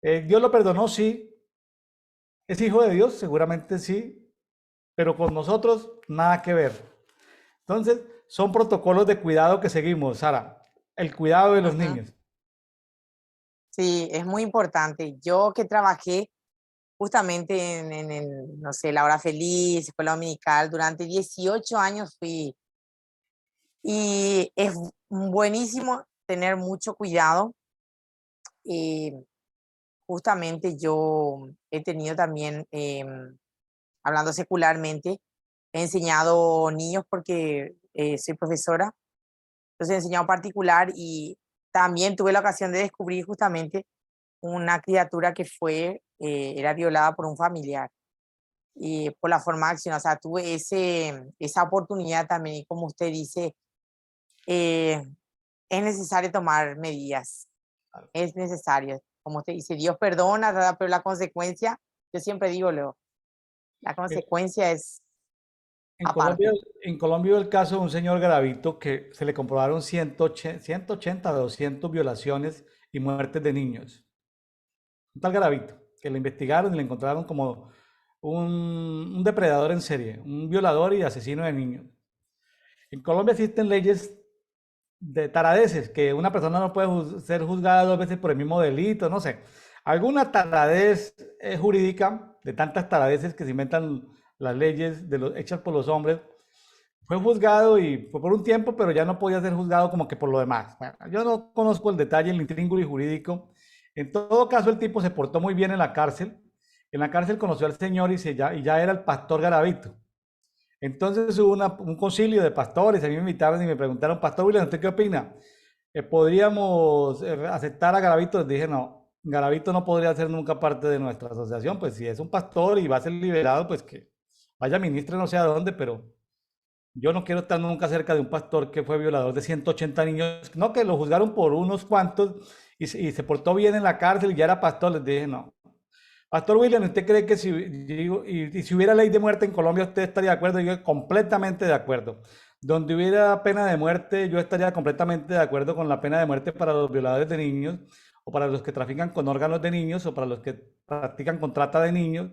Dios lo perdonó, sí. ¿Es hijo de Dios? Seguramente sí, pero con nosotros nada que ver. Entonces, son protocolos de cuidado que seguimos, Sara. El cuidado de los Ujú. niños. Sí, es muy importante. Yo que trabajé justamente no sé, La Hora Feliz, Escuela Dominical, durante 18 años fui. Y es buenísimo tener mucho cuidado. eh, Justamente yo he tenido también, hablando secularmente, he enseñado niños porque soy profesora, entonces he enseñado particular y también tuve la ocasión de descubrir justamente una criatura que era violada por un familiar y por la forma de acción, o sea, tuve esa oportunidad también y como usted dice, eh, es necesario tomar medidas, es necesario. Como usted dice, Dios perdona, ¿verdad? Pero la consecuencia, yo siempre digo, la Eh, consecuencia es En Colombia, aparte. en Colombia hubo el caso de un señor Garavito que se le comprobaron 180, 200 violaciones y muertes de niños. Un tal Garavito, que le investigaron y le encontraron como un depredador en serie, un violador y asesino de niños. En Colombia existen leyes de taradeces, que una persona no puede ser juzgada dos veces por el mismo delito, no sé. Alguna taradez jurídica, de tantas taradeces que se inventan las leyes hechas por los hombres, fue juzgado y fue por un tiempo, pero ya no podía ser juzgado como que por lo demás. Bueno, yo no conozco el detalle, el intríngulo y jurídico. En todo caso, el tipo se portó muy bien en la cárcel. En la cárcel conoció al señor y ya era el pastor Garavito. Entonces hubo un concilio de pastores, a mí me invitaron y me preguntaron, Pastor William, ¿usted qué opina? ¿Podríamos aceptar a Garavito? Les dije, no, Garavito no podría ser nunca parte de nuestra asociación, pues si es un pastor y va a ser liberado, pues que vaya ministro no sé a dónde, pero yo no quiero estar nunca cerca de un pastor que fue violador de 180 niños, no, que lo juzgaron por unos cuantos y se portó bien en la cárcel y ya era pastor, les dije, no. Pastor William, ¿usted cree que y si hubiera ley de muerte en Colombia, usted estaría de acuerdo? Yo completamente de acuerdo. Donde hubiera pena de muerte, yo estaría completamente de acuerdo con la pena de muerte para los violadores de niños, o para los que trafican con órganos de niños, o para los que practican con trata de niños.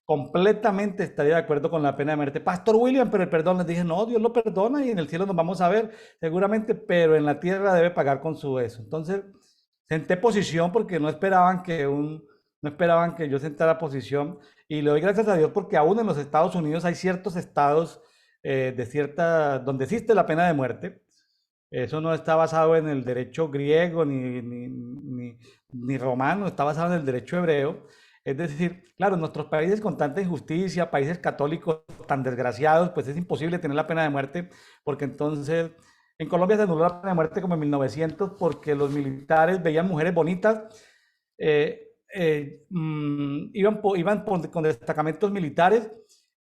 Completamente estaría de acuerdo con la pena de muerte. Pastor William, pero el perdón, les dije, no, Dios lo perdona y en el cielo nos vamos a ver, seguramente, pero en la tierra debe pagar con su eso. Entonces, senté posición porque no esperaban que yo sentara posición y le doy gracias a Dios porque aún en los Estados Unidos hay ciertos estados donde existe la pena de muerte. Eso no está basado en el derecho griego ni romano, está basado en el derecho hebreo. Es decir, claro, en nuestros países con tanta injusticia, países católicos tan desgraciados, pues es imposible tener la pena de muerte, porque entonces en Colombia se anuló la pena de muerte como en 1900 porque los militares veían mujeres bonitas, con destacamentos militares,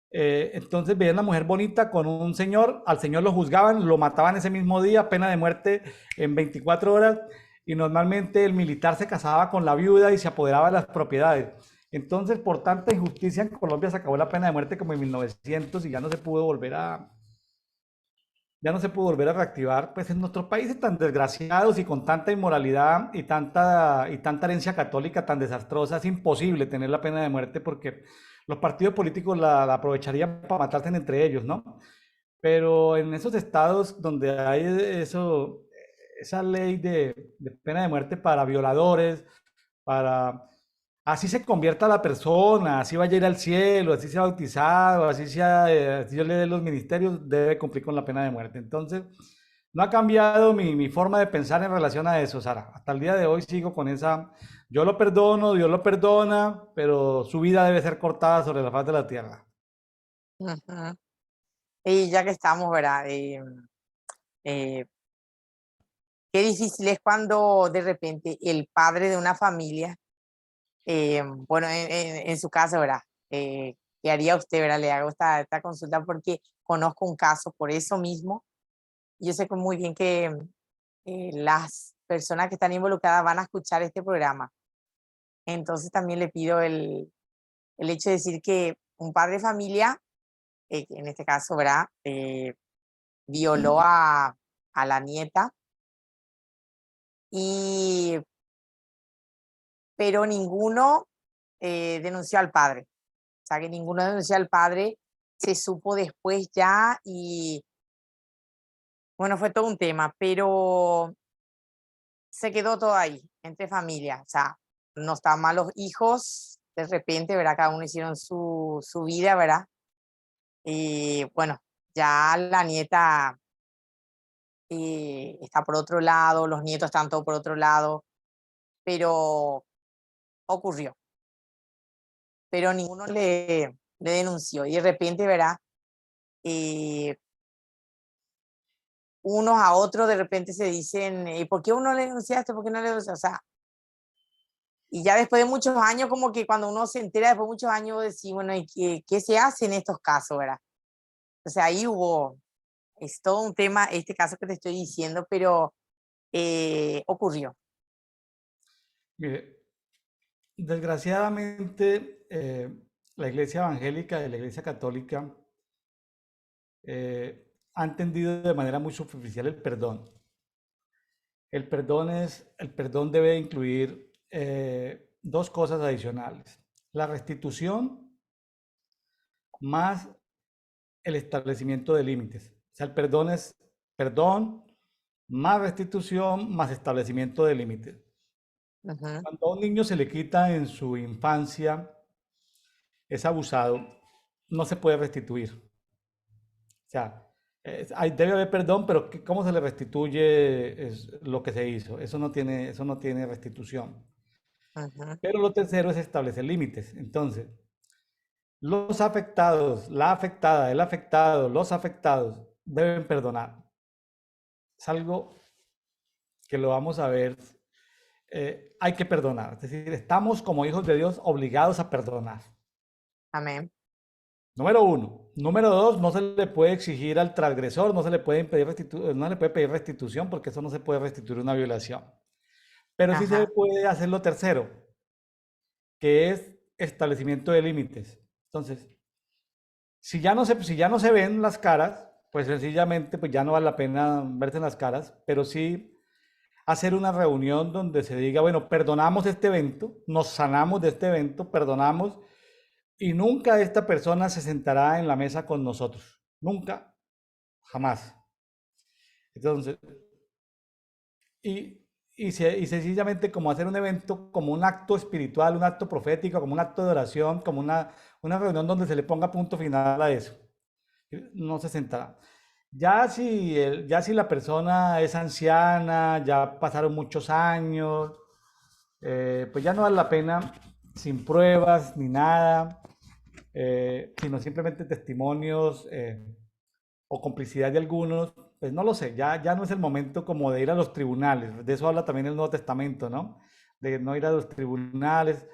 entonces veían a una mujer bonita con un señor, al señor lo juzgaban, lo mataban ese mismo día, pena de muerte en 24 horas, y normalmente el militar se casaba con la viuda y se apoderaba de las propiedades. Entonces, por tanta injusticia en Colombia se acabó la pena de muerte como en 1900 y ya no se pudo volver a reactivar, pues en nuestros países tan desgraciados y con tanta inmoralidad y tanta herencia católica tan desastrosa, es imposible tener la pena de muerte porque los partidos políticos la aprovecharían para matarse entre ellos, ¿no? Pero en esos estados donde hay esa ley de pena de muerte para violadores, para así se convierta la persona, así vaya a ir al cielo, así sea bautizado, así yo le dé los ministerios, debe cumplir con la pena de muerte. Entonces, no ha cambiado mi forma de pensar en relación a eso, Sara. Hasta el día de hoy sigo con esa, yo lo perdono, Dios lo perdona, pero su vida debe ser cortada sobre la faz de la tierra. Ujú. Y ya que estamos, ¿verdad? Eh, Qué difícil es cuando de repente el padre de una familia, bueno, en su caso, ¿verdad? ¿Qué haría usted, verdad? Le hago esta consulta porque conozco un caso por eso mismo. Yo sé muy bien que las personas que están involucradas van a escuchar este programa. Entonces también le pido el hecho de decir que un padre de familia, en este caso, ¿verdad? Violó a la nieta, pero ninguno denunció al padre. O sea, que ninguno denunció al padre, se supo después ya y bueno, fue todo un tema, pero se quedó todo ahí, entre familia. O sea, no estaban mal los hijos, de repente, ¿verdad? Cada uno hicieron su vida, ¿verdad? Y bueno, ya la nieta está por otro lado, los nietos están todos por otro lado, pero ocurrió. Pero ninguno le denunció. Y de repente, ¿verdad? Unos a otros de repente se dicen, ¿por qué uno le denunciaste? ¿Por qué no le denunciaste? O sea, y ya después de muchos años, como que cuando uno se entera después de muchos años, decís, bueno, ¿y qué se hace en estos casos, verdad? O sea, ahí es todo un tema, este caso que te estoy diciendo, pero ocurrió. Mire, desgraciadamente, la Iglesia Evangélica y la Iglesia Católica ha entendido de manera muy superficial el perdón. El perdón debe incluir dos cosas adicionales: la restitución más el establecimiento de límites. O sea, el perdón es perdón más restitución más establecimiento de límites. Ujú. Cuando a un niño se le quita en su infancia, es abusado, no se puede restituir. O sea, debe haber perdón, pero ¿cómo se le restituye lo que se hizo? Eso no tiene restitución. Ujú. Pero lo tercero es establecer límites. Entonces, los afectados, la afectada, el afectado, los afectados deben perdonar. Es algo que lo vamos a ver. Hay que perdonar. Es decir, estamos como hijos de Dios obligados a perdonar. Amén. Número uno. Número dos, no se le puede exigir al transgresor, no se le puede no le puede pedir restitución porque eso no se puede restituir una violación. Pero sí se Ajá. puede hacer lo tercero, que es establecimiento de límites. Entonces, si ya no se ven las caras, pues sencillamente pues ya no vale la pena verse en las caras, pero sí hacer una reunión donde se diga, bueno, perdonamos este evento, nos sanamos de este evento, perdonamos y nunca esta persona se sentará en la mesa con nosotros. Nunca, jamás. Entonces, y, y sencillamente como hacer un evento, como un acto espiritual, un acto profético, como un acto de oración, como una reunión donde se le ponga punto final a eso. No se sentará. Ya si la persona es anciana, ya pasaron muchos años, pues ya no vale la pena, sin pruebas ni nada, sino simplemente testimonios o complicidad de algunos, pues no lo sé, ya no es el momento como de ir a los tribunales, de eso habla también el Nuevo Testamento, ¿no? De no ir a los tribunales.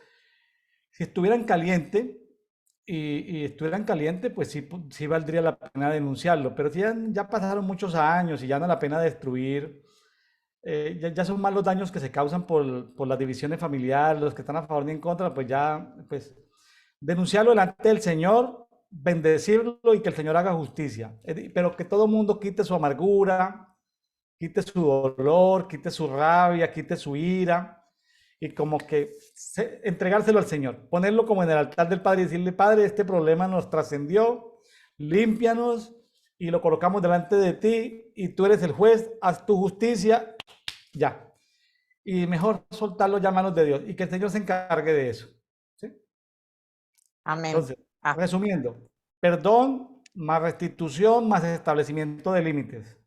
Si estuvieran caliente y estuvieran caliente, pues sí, sí valdría la pena denunciarlo, pero si ya pasaron muchos años y ya no es la pena destruir, ya son más los daños que se causan por las divisiones familiares, los que están a favor ni en contra, pues ya, pues denunciarlo delante del Señor, bendecirlo y que el Señor haga justicia. Pero que todo el mundo quite su amargura, quite su dolor, quite su rabia, quite su ira y como que entregárselo al Señor, ponerlo como en el altar del Padre y decirle, Padre, este problema nos trascendió, límpianos y lo colocamos delante de ti y tú eres el juez, haz tu justicia, ya. Y mejor soltarlo ya a manos de Dios y que el Señor se encargue de eso. ¿Sí? Amén. Entonces, Ah, resumiendo, perdón más restitución más establecimiento de límites.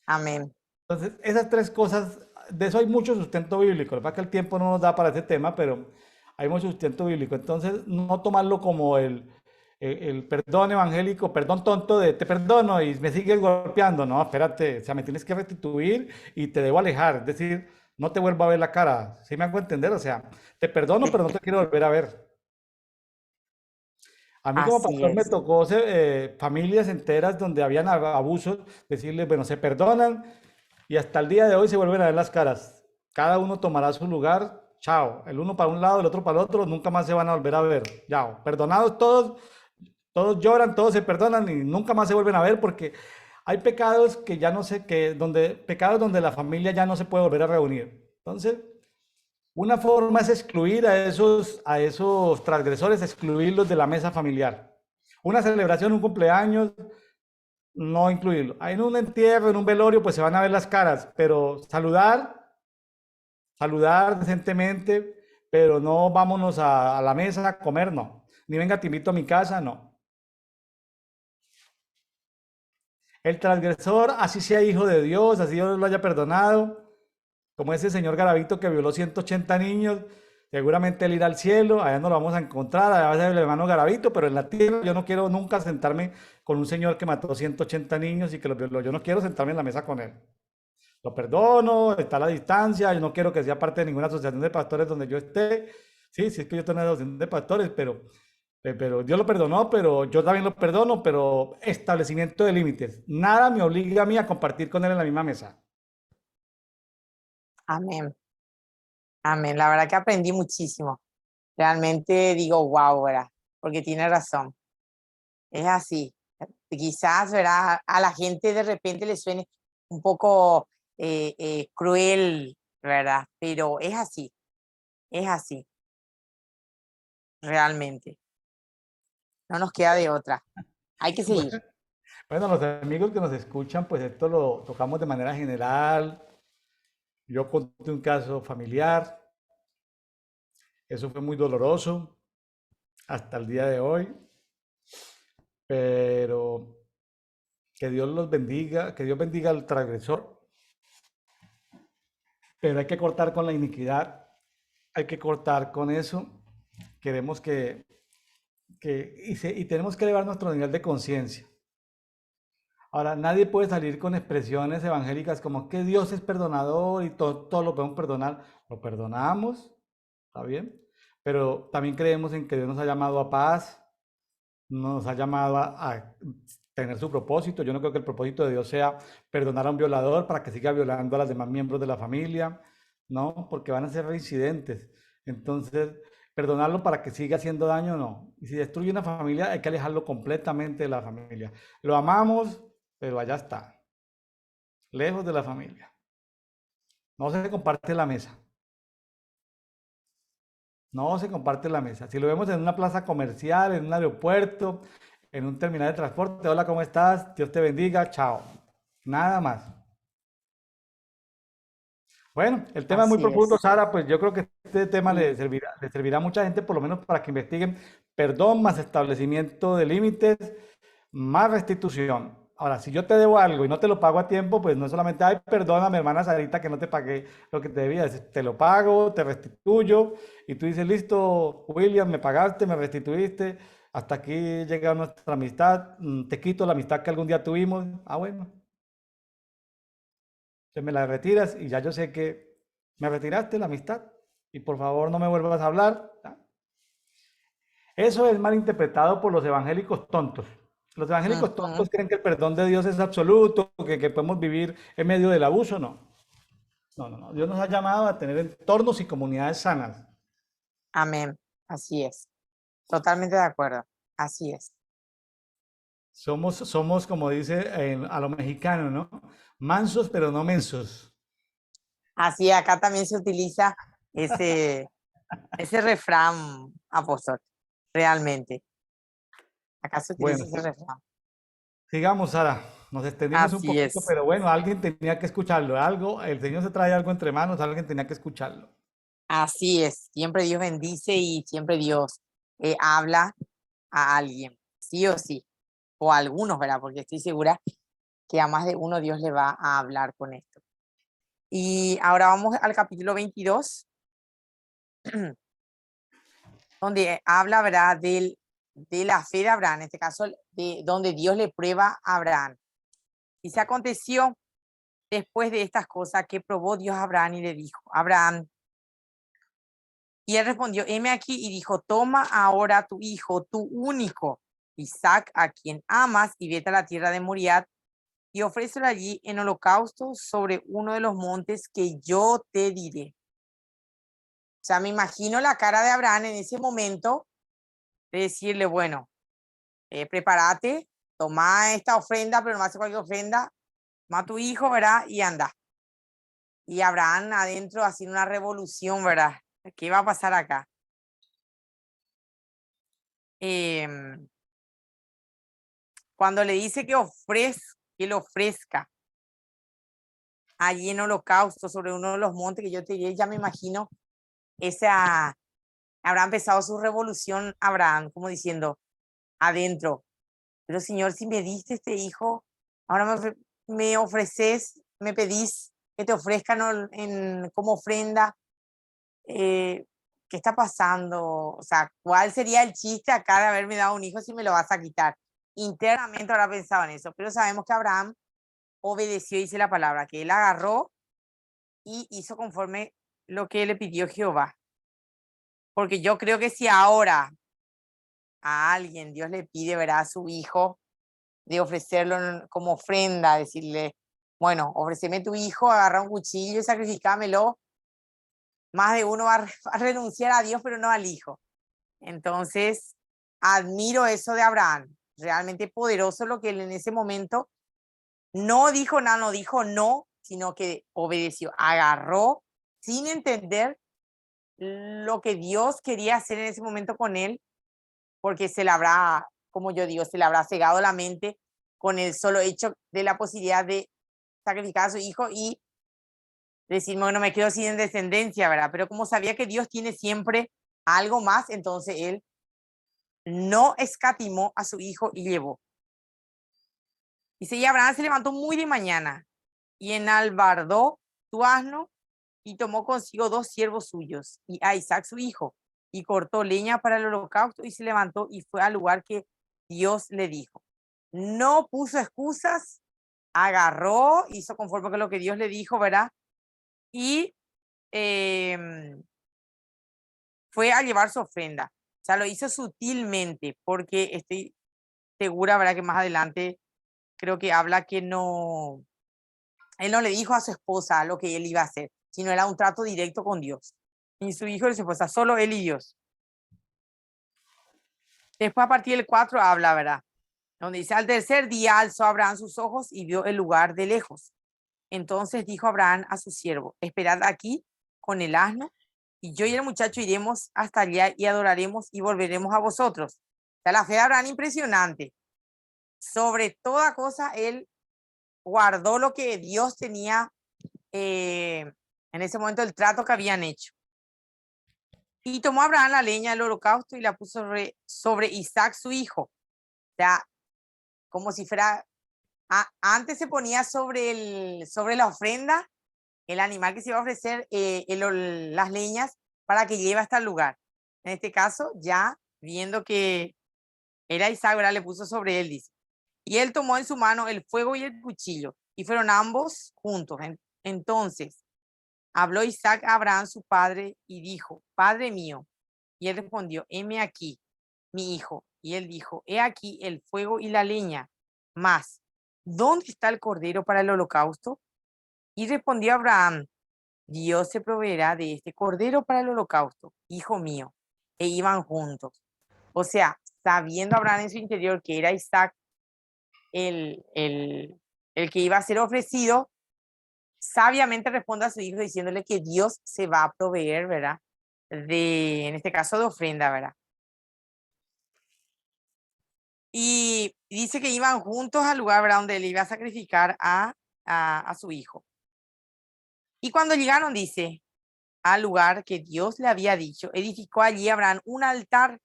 amén. Entonces, esas tres cosas, de eso hay mucho sustento bíblico. Lo que pasa es que el tiempo no nos da para ese tema, pero hay mucho sustento bíblico. Entonces, no tomarlo como el perdón evangélico, perdón tonto de te perdono y me sigues golpeando. No, espérate, o sea, me tienes que restituir y te debo alejar. Es decir, no te vuelvo a ver la cara. ¿Sí me hago entender? O sea, te perdono, pero no te quiero volver a ver. A mí como Así pastor me es. tocó familias enteras donde habían abusos, decirles, bueno, se perdonan y hasta el día de hoy se vuelven a ver las caras. Cada uno tomará su lugar, chao. El uno para un lado, el otro para el otro, nunca más se van a volver a ver. Chao. Perdonados todos, todos lloran, todos se perdonan y nunca más se vuelven a ver porque hay pecados que ya no sé, pecados donde la familia ya no se puede volver a reunir. Entonces, una forma es excluir a esos transgresores, excluirlos de la mesa familiar. Una celebración, un cumpleaños, no incluirlo. En un entierro, en un velorio, pues se van a ver las caras, pero saludar decentemente, pero no vámonos a la mesa a comer, no. Ni venga, te invito a mi casa, no. El transgresor, así sea hijo de Dios, así Dios lo haya perdonado, como ese señor Garavito que violó 180 niños, seguramente él irá al cielo, allá nos lo vamos a encontrar, allá va a ser el hermano Garavito, pero en la tierra yo no quiero nunca sentarme con un señor que mató 180 niños y que los violó. Yo no quiero sentarme en la mesa con él. Lo perdono, está a la distancia, yo no quiero que sea parte de ninguna asociación de pastores donde yo esté. Sí, sí es que yo tengo una asociación de pastores, pero Dios lo perdonó, pero yo también lo perdono, pero establecimiento de límites. Nada me obliga a mí a compartir con él en la misma mesa. Amén. Amén. La verdad que aprendí muchísimo. Realmente digo, wow, ¿verdad? Porque tiene razón. Es así. Quizás, ¿verdad? A la gente de repente le suene un poco cruel, ¿verdad? Pero es así, realmente. No nos queda de otra. Hay que seguir. Bueno, los amigos que nos escuchan, pues esto lo tocamos de manera general. Yo conté un caso familiar, eso fue muy doloroso hasta el día de hoy, pero que Dios los bendiga, que Dios bendiga al transgresor, pero hay que cortar con la iniquidad, hay que cortar con eso. Queremos y tenemos que elevar nuestro nivel de conciencia. Ahora, nadie puede salir con expresiones evangélicas como que Dios es perdonador y todo lo podemos perdonar. Lo perdonamos, ¿está bien? Pero también creemos en que Dios nos ha llamado a paz, nos ha llamado a tener su propósito. Yo no creo que el propósito de Dios sea perdonar a un violador para que siga violando a los demás miembros de la familia, ¿no? Porque van a ser reincidentes. Entonces, perdonarlo para que siga haciendo daño, no. Y si destruye una familia, hay que alejarlo completamente de la familia. Lo amamos, pero allá está, lejos de la familia. No se comparte la mesa. No se comparte la mesa. Si lo vemos en una plaza comercial, en un aeropuerto, en un terminal de transporte, hola, ¿cómo estás? Dios te bendiga, chao. Nada más. Bueno, el tema es muy Así profundo, es. Sara, pues yo creo que este tema Sí. le servirá a mucha gente, por lo menos para que investiguen perdón más establecimiento de límites, más restitución. Ahora, si yo te debo algo y no te lo pago a tiempo, pues no solamente, ay, perdóname, hermana Sarita, que no te pagué lo que te debía, te lo pago, te restituyo, y tú dices, listo, William, me pagaste, me restituiste, hasta aquí llega nuestra amistad, te quito la amistad que algún día tuvimos, ah, bueno, te me la retiras y ya yo sé que me retiraste la amistad y por favor no me vuelvas a hablar. Eso es mal interpretado por los evangélicos tontos. Los evangélicos Ujú. tontos creen que el perdón de Dios es absoluto, que podemos vivir en medio del abuso. No. No, no, no. Dios nos ha llamado a tener entornos y comunidades sanas. Amén. Así es. Totalmente de acuerdo. Así es. Somos como dice a lo mexicano, ¿no? Mansos pero no mensos. Así acá también se utiliza ese, ese refrán, apóstol. Realmente. Acá se Bueno, utiliza ese refrán. sigamos, Sara. Nos extendimos un Así poquito, es. pero bueno, alguien tenía que escucharlo. Algo, el Señor se trae algo entre manos, alguien tenía que escucharlo. Así es. Siempre Dios bendice y siempre Dios habla a alguien. Sí o sí. O a algunos, ¿verdad? Porque estoy segura que a más de uno Dios le va a hablar con esto. Y ahora vamos al capítulo 22, donde habla, ¿verdad? De la fe de Abraham, en este caso, de donde Dios le prueba a Abraham. Y se aconteció después de estas cosas que probó Dios a Abraham y le dijo, Abraham, y él respondió, heme aquí, y dijo, toma ahora tu hijo, tu único, Isaac, a quien amas, y vete a la tierra de Moriat, y ofrécelo allí en holocausto sobre uno de los montes que yo te diré. O sea, me imagino la cara de Abraham en ese momento de decirle, bueno, prepárate, toma esta ofrenda, pero no hace cualquier ofrenda, toma a tu hijo, ¿verdad? Y anda. Y Abraham adentro haciendo una revolución, ¿verdad? ¿Qué va a pasar acá? Cuando le dice que le ofrezca allí en holocausto sobre uno de los montes que yo te diré, ya me imagino esa, habrá empezado su revolución Abraham, como diciendo, adentro, pero Señor, si me diste este hijo, ahora me ofreces, me pedís que te ofrezcan como ofrenda, ¿qué está pasando? O sea, ¿cuál sería el chiste acá de haberme dado un hijo si me lo vas a quitar? Internamente habrá pensado en eso, pero sabemos que Abraham obedeció y dice la palabra, que él agarró y hizo conforme lo que le pidió Jehová. Porque yo creo que si ahora a alguien Dios le pide, verá, a su hijo, de ofrecerlo como ofrenda, decirle, bueno, ofreceme tu hijo, agarra un cuchillo y sacrificámelo, más de uno va a renunciar a Dios, pero no al hijo. Entonces, admiro eso de Abraham, realmente poderoso lo que él en ese momento no dijo nada, no dijo no, sino que obedeció, agarró sin entender lo que Dios quería hacer en ese momento con él, porque se le habrá, como yo digo, se le habrá cegado la mente con el solo hecho de la posibilidad de sacrificar a su hijo y decir, bueno, me quedo sin descendencia, ¿verdad? Pero como sabía que Dios tiene siempre algo más, entonces él no escatimó a su hijo y llevó. Dice, y Abraham se levantó muy de mañana y enalbardó su asno y tomó consigo 2 siervos suyos y a Isaac su hijo y cortó leña para el holocausto y se levantó y fue al lugar que Dios le dijo. No puso excusas, agarró, hizo conforme con lo que Dios le dijo, ¿verdad? Y fue a llevar su ofrenda. O sea, lo hizo sutilmente porque estoy segura, ¿verdad? Que más adelante creo que habla que no, él no le dijo a su esposa lo que él iba a hacer, sino era un trato directo con Dios. Ni su hijo ni su esposa, solo él y Dios. Después a partir del 4 habla, ¿verdad? Donde dice, al tercer día alzó Abraham sus ojos y vio el lugar de lejos. Entonces dijo Abraham a su siervo, esperad aquí con el asno, y yo y el muchacho iremos hasta allá y adoraremos y volveremos a vosotros. O sea, la fe de Abraham impresionante. Sobre toda cosa, él guardó lo que Dios tenía en ese momento, el trato que habían hecho. Y tomó Abraham la leña del holocausto y la puso sobre Isaac su hijo. O sea, como si fuera, antes se ponía sobre la ofrenda el animal que se iba a ofrecer, las leñas para que lleve hasta el lugar. En este caso, ya viendo que era Isaac, ¿verdad? Le puso sobre él, dice. Y él tomó en su mano el fuego y el cuchillo, y fueron ambos juntos. Entonces, habló Isaac a Abraham, su padre, y dijo, Padre mío. Y él respondió, heme aquí, mi hijo. Y él dijo, he aquí el fuego y la leña, mas, ¿dónde está el cordero para el holocausto? Y respondió Abraham, Dios se proveerá de este cordero para el holocausto, hijo mío. E iban juntos. O sea, sabiendo Abraham en su interior que era Isaac el, el, el que iba a ser ofrecido, sabiamente responde a su hijo diciéndole que Dios se va a proveer, ¿verdad? En este caso, de ofrenda, ¿verdad? Y dice que iban juntos al lugar, ¿verdad? Donde él iba a sacrificar a su hijo. Y cuando llegaron, dice, al lugar que Dios le había dicho, edificó allí Abraham un altar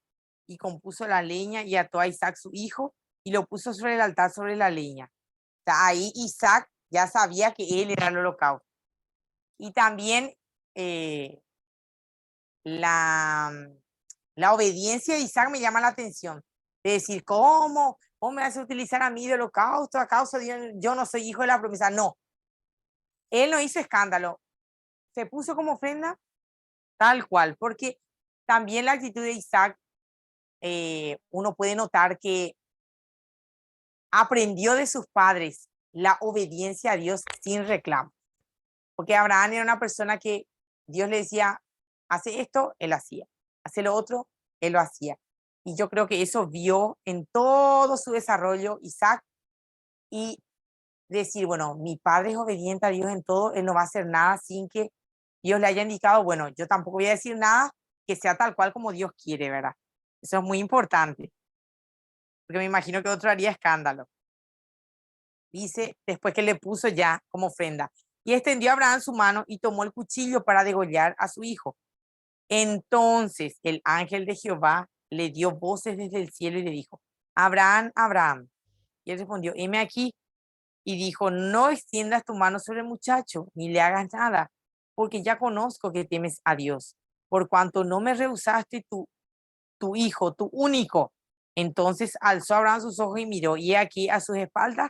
y compuso la leña y ató a Isaac su hijo y lo puso sobre el altar sobre la leña. O sea, ahí Isaac ya sabía que él era el holocausto. Y también la, la obediencia de Isaac me llama la atención. De decir, ¿cómo me hace utilizar a mí de holocausto a causa de yo no soy hijo de la promesa? No, él no hizo escándalo. Se puso como ofrenda tal cual, porque también la actitud de Isaac, uno puede notar que aprendió de sus padres la obediencia a Dios sin reclamo. Porque Abraham era una persona que Dios le decía, hace esto, él hacía, hace lo otro, él lo hacía. Y yo creo que eso vio en todo su desarrollo Isaac y decir, bueno, mi padre es obediente a Dios en todo, él no va a hacer nada sin que Dios le haya indicado, bueno, yo tampoco voy a decir nada que sea tal cual como Dios quiere, ¿verdad? Eso es muy importante, porque me imagino que otro haría escándalo. Dice, después que le puso ya como ofrenda, y extendió a Abraham su mano y tomó el cuchillo para degollar a su hijo. Entonces el ángel de Jehová le dio voces desde el cielo y le dijo, Abraham, Abraham. Y él respondió, heme aquí. Y dijo, no extiendas tu mano sobre el muchacho, ni le hagas nada, porque ya conozco que temes a Dios, por cuanto no me rehusaste tu hijo, tu único. Entonces alzó Abraham sus ojos y miró, y aquí a sus espaldas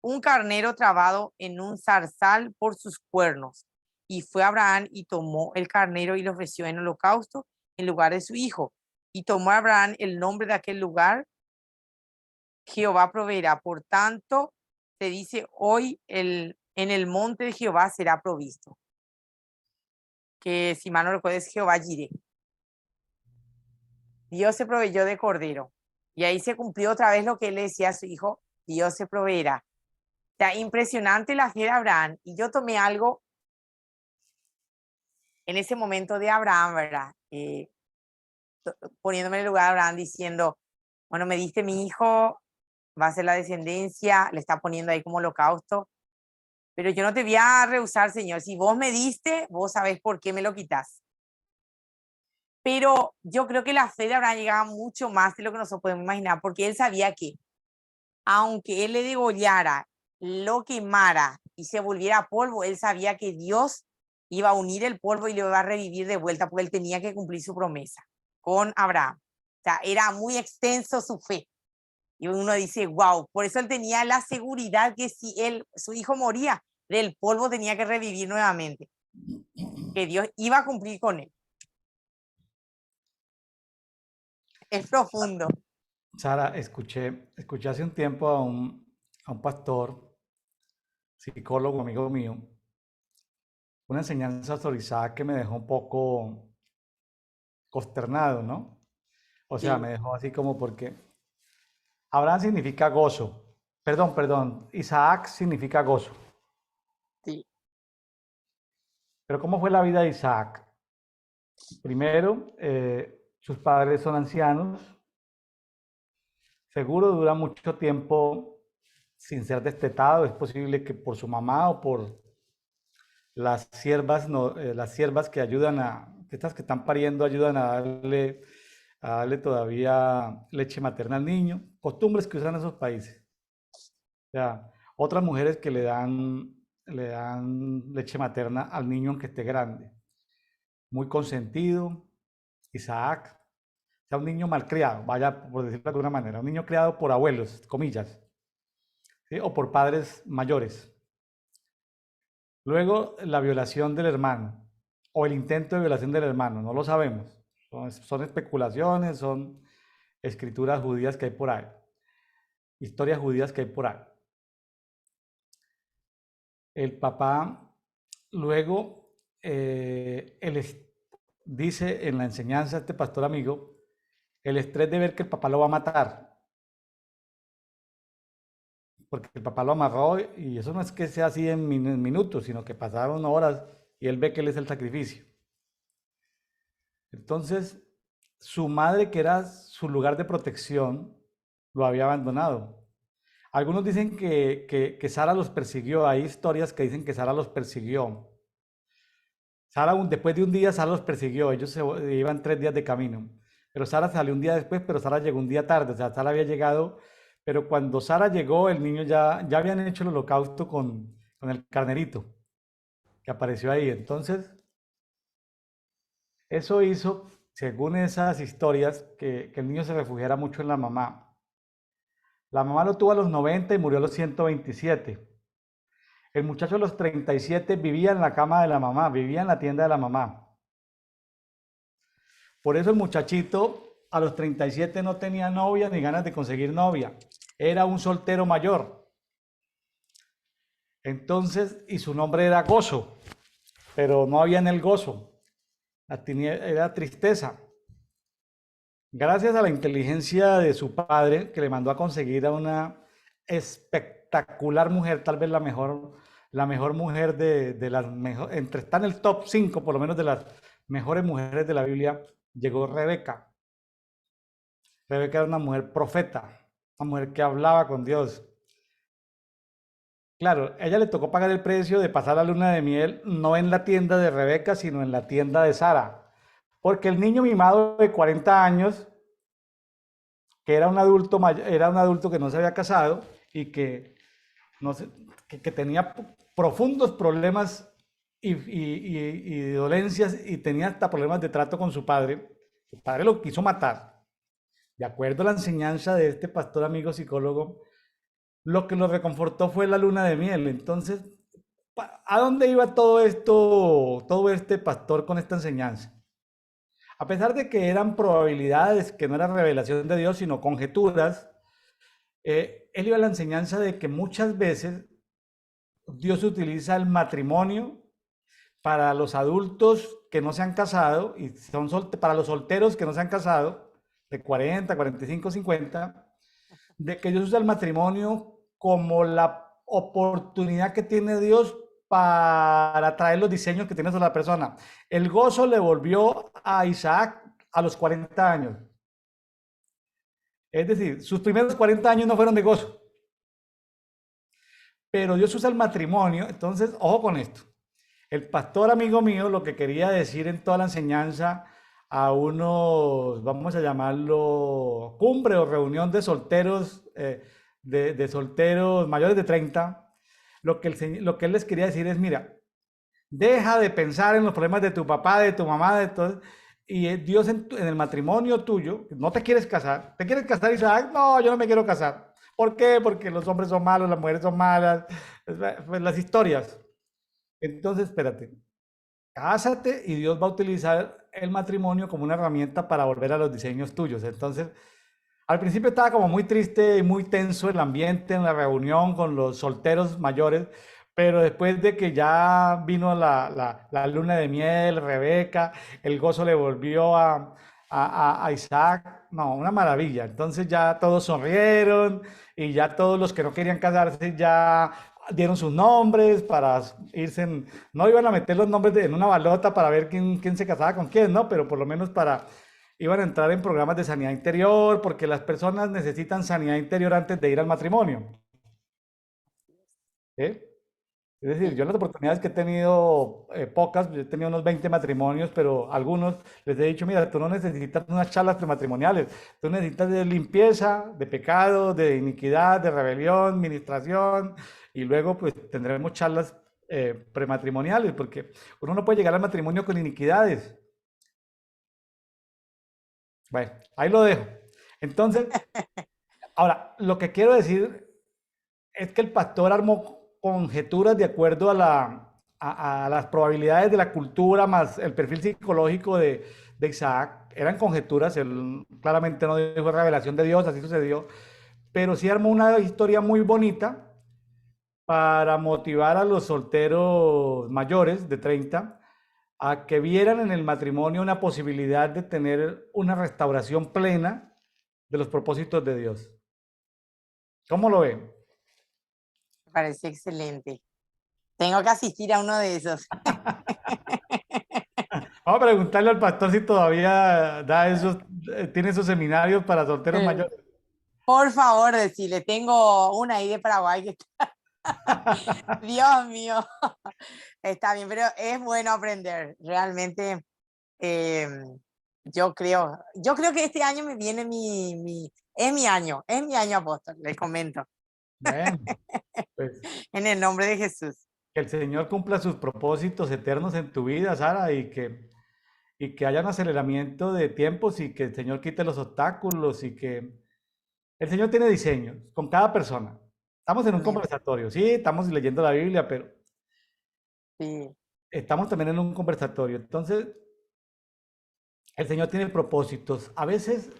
un carnero trabado en un zarzal por sus cuernos. Y fue Abraham y tomó el carnero y lo ofreció en holocausto en lugar de su hijo. Y tomó Abraham el nombre de aquel lugar, Jehová proveerá. Por tanto, se dice hoy en el monte de Jehová será provisto. Que si mal no recuerdo es Jehová Jireh. Dios se proveyó de cordero. Y ahí se cumplió otra vez lo que él le decía a su hijo, Dios se proveerá. O sea, impresionante la fe de Abraham. Y yo tomé algo en ese momento de Abraham, ¿verdad? Poniéndome en el lugar de Abraham diciendo, bueno, me diste mi hijo, va a ser la descendencia, le está poniendo ahí como holocausto, pero yo no te voy a rehusar, Señor. Si vos me diste, vos sabés por qué me lo quitas. Pero yo creo que la fe de Abraham llegaba mucho más de lo que nosotros podemos imaginar, porque él sabía que aunque él le degollara, lo quemara y se volviera polvo, él sabía que Dios iba a unir el polvo y lo iba a revivir de vuelta, porque él tenía que cumplir su promesa con Abraham. O sea, era muy extenso su fe. Y uno dice, wow, por eso él tenía la seguridad que si su hijo moría, del polvo tenía que revivir nuevamente, que Dios iba a cumplir con él. Es profundo. Sara, escuché hace un tiempo a un pastor, psicólogo, amigo mío, una enseñanza autorizada que me dejó un poco consternado, ¿no? O sea, Sí, me dejó así como porque Abraham significa gozo. Perdón, Isaac significa gozo. sí, Pero ¿cómo fue la vida de Isaac? Primero, sus padres son ancianos. Seguro dura mucho tiempo sin ser destetado. Es posible que por su mamá o por las siervas, no, las siervas que ayudan estas que están pariendo ayudan a darle todavía leche materna al niño. Costumbres que usan esos países. O sea, otras mujeres que le dan leche materna al niño aunque esté grande. Muy consentido, Isaac. O sea, un niño malcriado, vaya por decirlo de alguna manera. Un niño criado por abuelos, comillas, ¿sí? O por padres mayores. Luego, la violación del hermano o el intento de violación del hermano, no lo sabemos. Son especulaciones, son escrituras judías que hay por ahí, historias judías que hay por ahí. El papá, luego, dice en la enseñanza este pastor amigo, el estrés de ver que el papá lo va a matar, porque el papá lo amarró y eso no es que sea así en minutos, sino que pasaron horas y él ve que él es el sacrificio. Entonces, su madre, que era su lugar de protección, lo había abandonado. Algunos dicen que Sara los persiguió. Hay historias que dicen que Sara los persiguió. Sara, después de un día, Sara los persiguió. Ellos se iban 3 días de camino. Pero Sara salió un día después, pero Sara llegó un día tarde. O sea, Sara había llegado, pero cuando Sara llegó, el niño ya habían hecho el holocausto con el carnerito que apareció ahí. Entonces, eso hizo, según esas historias, que el niño se refugiara mucho en la mamá. La mamá lo tuvo a los 90 y murió a los 127. El muchacho a los 37 vivía en la cama de la mamá, vivía en la tienda de la mamá. Por eso el muchachito a los 37 no tenía novia ni ganas de conseguir novia. Era un soltero mayor. Entonces, y su nombre era Gozo, pero no había en el gozo. era tristeza. Gracias a la inteligencia de su padre, que le mandó a conseguir a una espectacular mujer, tal vez la mejor mujer de las mejores, está en el top 5 por lo menos de las mejores mujeres de la Biblia, llegó Rebeca. Rebeca era una mujer profeta, una mujer que hablaba con Dios. Claro, a ella le tocó pagar el precio de pasar la luna de miel no en la tienda de Rebeca, sino en la tienda de Sara. Porque el niño mimado de 40 años, que era un adulto, era un adulto que no se había casado y que, no sé, que tenía profundos problemas y dolencias y tenía hasta problemas de trato con su padre. Su padre lo quiso matar. De acuerdo a la enseñanza de este pastor amigo psicólogo, lo que lo reconfortó fue la luna de miel. Entonces, ¿a dónde iba todo esto, todo este pastor con esta enseñanza? A pesar de que eran probabilidades, que no era revelación de Dios, sino conjeturas, él iba a la enseñanza de que muchas veces Dios utiliza el matrimonio para los adultos que no se han casado y para los solteros que no se han casado, de 40, 45, 50, de que Dios usa el matrimonio como la oportunidad que tiene Dios para traer los diseños que tiene sobre la persona. El gozo le volvió a Isaac a los 40 años. Es decir, sus primeros 40 años no fueron de gozo. Pero Dios usa el matrimonio, entonces, ojo con esto. El pastor amigo mío lo que quería decir en toda la enseñanza a unos, vamos a llamarlo, cumbre o reunión de solteros, de solteros mayores de 30, lo que él les quería decir es, mira, deja de pensar en los problemas de tu papá, de tu mamá, de todo, y Dios en el matrimonio tuyo, no te quieres casar, te quieres casar y dices, ay, no, yo no me quiero casar. ¿Por qué? Porque los hombres son malos, las mujeres son malas, pues las historias. Entonces, espérate, cásate y Dios va a utilizar el matrimonio como una herramienta para volver a los diseños tuyos. Entonces, al principio estaba como muy triste y muy tenso el ambiente en la reunión con los solteros mayores, pero después de que ya vino la luna de miel, Rebeca, el gozo le volvió a Isaac, no, una maravilla. Entonces ya todos sonrieron y ya todos los que no querían casarse ya dieron sus nombres para irse, no iban a meter los nombres en una balota para ver quién se casaba con quién, ¿no? Pero por lo menos iban a entrar en programas de sanidad interior, porque las personas necesitan sanidad interior antes de ir al matrimonio. ¿Eh? Es decir, yo las oportunidades que he tenido, pocas, yo he tenido unos 20 matrimonios, pero algunos les he dicho, mira, tú no necesitas unas charlas prematrimoniales, tú necesitas de limpieza, de pecado, de iniquidad, de rebelión, ministración, y luego pues tendremos charlas prematrimoniales, porque uno no puede llegar al matrimonio con iniquidades. Bueno, ahí lo dejo. Entonces, ahora, lo que quiero decir es que el pastor armó conjeturas de acuerdo a las probabilidades de la cultura más el perfil psicológico de Isaac. Eran conjeturas, él claramente no dijo revelación de Dios, así sucedió, pero sí armó una historia muy bonita para motivar a los solteros mayores de 30 a que vieran en el matrimonio una posibilidad de tener una restauración plena de los propósitos de Dios. ¿Cómo lo ven? Me parece excelente. Tengo que asistir a uno de esos. Vamos a preguntarle al pastor si todavía tiene esos seminarios para solteros mayores. Por favor, decirle, tengo una ahí de Paraguay que está... Dios mío, está bien, pero es bueno aprender. Realmente, yo creo que este año me viene es mi año apóstol, les comento. Bueno, pues En el nombre de Jesús. que el Señor cumpla sus propósitos eternos en tu vida, Sara, y que haya un aceleramiento de tiempos y que el Señor quite los obstáculos y que el Señor tiene diseños con cada persona. Estamos en un Amén. conversatorio, sí, estamos leyendo la Biblia, pero Sí. estamos también en un conversatorio. Entonces, el Señor tiene propósitos. A veces,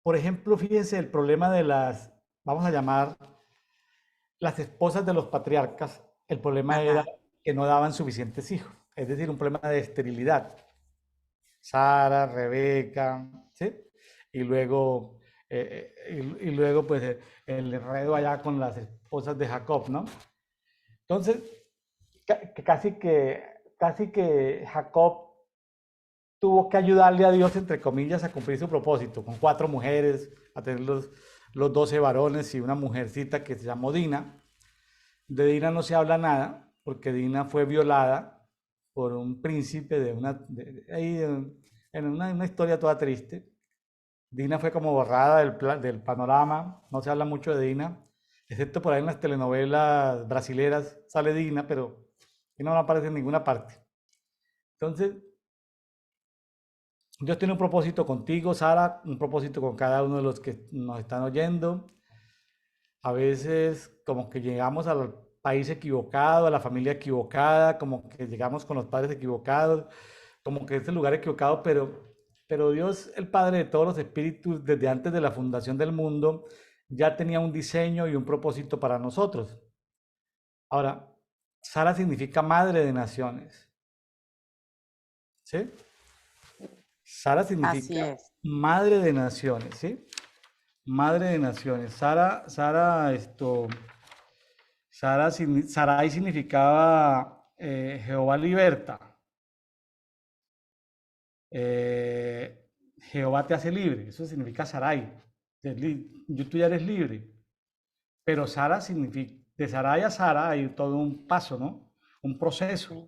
por ejemplo, fíjense el problema de vamos a llamar, las esposas de los patriarcas. El problema era Ajá. que no daban suficientes hijos, es decir, un problema de esterilidad. Sara, Rebeca, ¿sí? Y luego, y luego pues el enredo allá con las esposas de Jacob, ¿no? Entonces, casi que Jacob tuvo que ayudarle a Dios, entre comillas, a cumplir su propósito, con 4 mujeres, a tener los 12 varones y una mujercita que se llamó Dina. De Dina no se habla nada, porque Dina fue violada por un príncipe de ahí en una historia toda triste. Dina fue como borrada del panorama, no se habla mucho de Dina, excepto por ahí en las telenovelas brasileras sale Dina, pero Dina no aparece en ninguna parte. Entonces, Dios tiene un propósito contigo, Sara, un propósito con cada uno de los que nos están oyendo. A veces como que llegamos al país equivocado, a la familia equivocada, como que llegamos con los padres equivocados, como que es el lugar equivocado, pero Dios, el Padre de todos los espíritus, desde antes de la fundación del mundo, ya tenía un diseño y un propósito para nosotros. Ahora, Sara significa madre de naciones, ¿sí? Sara Así significa es. madre de naciones, ¿sí? Madre de naciones. Sarai significaba Jehová liberta. Jehová te hace libre. Eso significa Sarai. Tú ya eres libre. Pero Sara significa, de Sarai a Sara hay todo un paso, ¿no? Un proceso.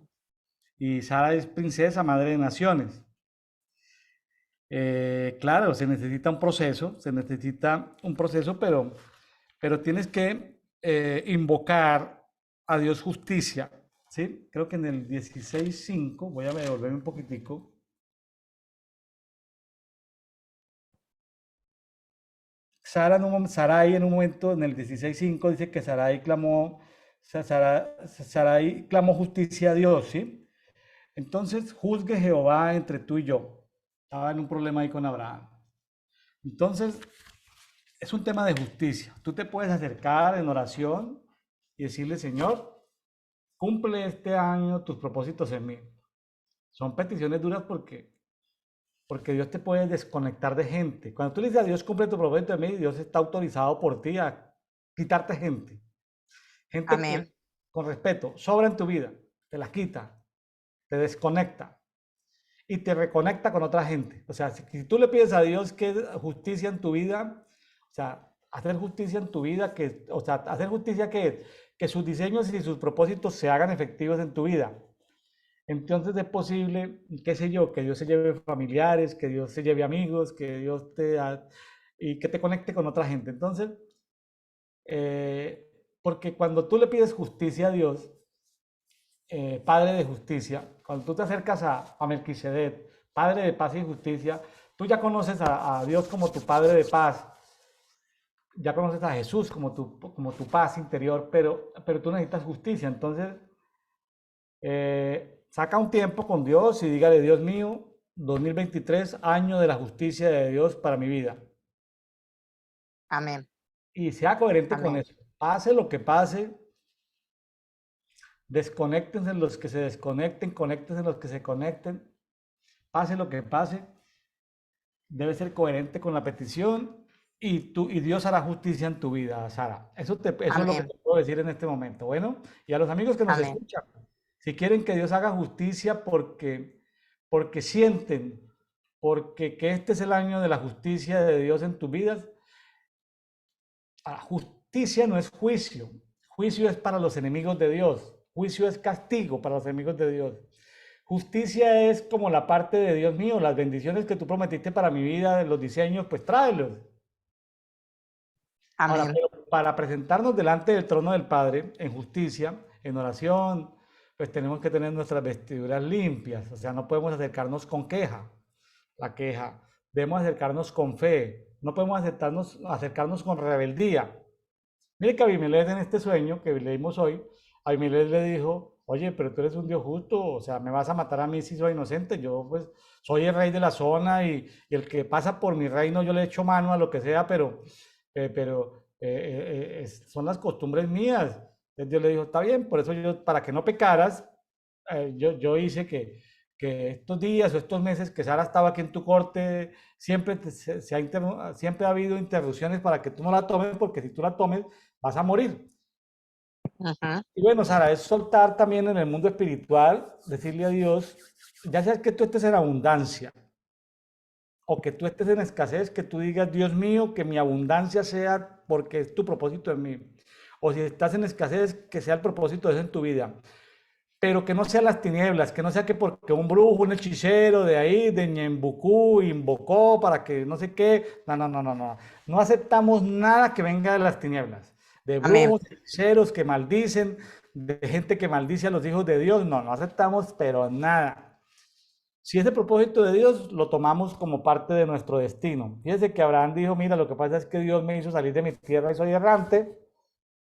Sí. Y Sara es princesa, madre de naciones. Claro, se necesita un proceso, pero tienes que invocar a Dios justicia, ¿sí? Creo que en el 16:5, voy a devolverme un poquitico. Sarai en un momento, en el 16:5, dice que Sarai clamó justicia a Dios, ¿sí? Entonces, juzgue Jehová entre tú y yo. Estaba en un problema ahí con Abraham. Entonces, es un tema de justicia. Tú te puedes acercar en oración y decirle, Señor, cumple este año tus propósitos en mí. Son peticiones duras porque Dios te puede desconectar de gente. Cuando tú le dices a Dios, cumple tu propósito en mí, Dios está autorizado por ti a quitarte gente. Gente que, Amén. con respeto, sobra en tu vida, te la quita, te desconecta y te reconecta con otra gente. O sea, si tú le pides a Dios que justicia en tu vida, o sea, hacer justicia en tu vida, o sea, hacer justicia que sus diseños y sus propósitos se hagan efectivos en tu vida. Entonces es posible, qué sé yo, que Dios se lleve familiares, que Dios se lleve amigos, que Dios y que te conecte con otra gente. Entonces, porque cuando tú le pides justicia a Dios, Padre de justicia, cuando tú te acercas a Melquisedec, Padre de paz y justicia, tú ya conoces a Dios como tu Padre de paz, ya conoces a Jesús como tu paz interior, pero tú necesitas justicia. Entonces, saca un tiempo con Dios y dígale, Dios mío, 2023, año de la justicia de Dios para mi vida. Amén. Y sea coherente con Amén. eso. Pase lo que pase, desconéctense los que se desconecten, conéctense los que se conecten, pase lo que pase, debe ser coherente con la petición y Dios hará justicia en tu vida, Sara. Eso es lo que Amén. te puedo decir en este momento. Bueno, y a los amigos que nos Amén. escuchan, si quieren que Dios haga justicia porque sienten, porque que este es el año de la justicia de Dios en tus vidas, justicia no es juicio, juicio es para los enemigos de Dios, juicio es castigo para los enemigos de Dios. Justicia es como la parte de Dios mío, las bendiciones que tú prometiste para mi vida, los diseños, pues tráelos. Ahora, Amén. pero para presentarnos delante del trono del Padre en justicia, en oración, pues tenemos que tener nuestras vestiduras limpias, o sea, no podemos acercarnos con queja, la queja, debemos acercarnos con fe, no podemos acercarnos con rebeldía. Mire que Abimelech en este sueño que leímos hoy, Abimelech le dijo, oye, pero tú eres un Dios justo, o sea, me vas a matar a mí si soy inocente, yo pues soy el rey de la zona y el que pasa por mi reino yo le echo mano a lo que sea, son las costumbres mías. Entonces Dios le dijo, está bien, por eso yo, para que no pecaras, yo hice que estos días o estos meses que Sara estaba aquí en tu corte, siempre, siempre ha habido interrupciones para que tú no la tomes, porque si tú la tomes, vas a morir. Ujú. Y bueno, Sara, es soltar también en el mundo espiritual, decirle a Dios, ya sea que tú estés en abundancia o que tú estés en escasez, que tú digas, Dios mío, que mi abundancia sea porque es tu propósito en mí. O si estás en escasez, que sea el propósito de eso en tu vida. Pero que no sean las tinieblas, que no sea que porque un brujo, un hechicero de ahí, de Ñembucú, invocó para que no sé qué. No, no, no, no, no. No aceptamos nada que venga de las tinieblas. De Amén. brujos, hechiceros que maldicen, de gente que maldice a los hijos de Dios. No, no aceptamos, pero nada. Si es el propósito de Dios, lo tomamos como parte de nuestro destino. Fíjese que Abraham dijo, mira, lo que pasa es que Dios me hizo salir de mi tierra y soy errante,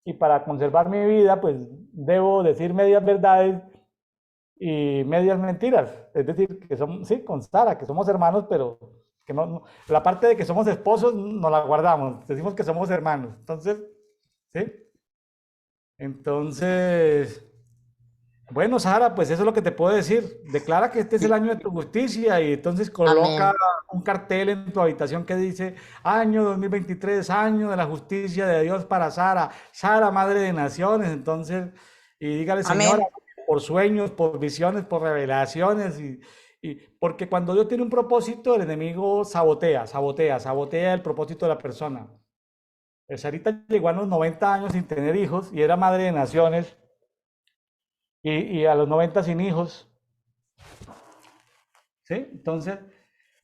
y para conservar mi vida, pues debo decir medias verdades y medias mentiras. Es decir, que somos, sí, con Sara, que somos hermanos, pero que la parte de que somos esposos no la guardamos. Decimos que somos hermanos. Entonces, ¿sí? Entonces, bueno, Sara, pues eso es lo que te puedo decir. Declara que este es el Sí. año de tu justicia y entonces coloca Amén. un cartel en tu habitación que dice año 2023, año de la justicia de Dios para Sara, Sara, madre de naciones. Entonces, y dígale, Señora, Amén. por sueños, por visiones, por revelaciones y porque cuando Dios tiene un propósito, el enemigo sabotea, sabotea, sabotea el propósito de la persona. Sarita llegó a los 90 años sin tener hijos y era madre de naciones y a los 90 sin hijos, ¿sí? Entonces,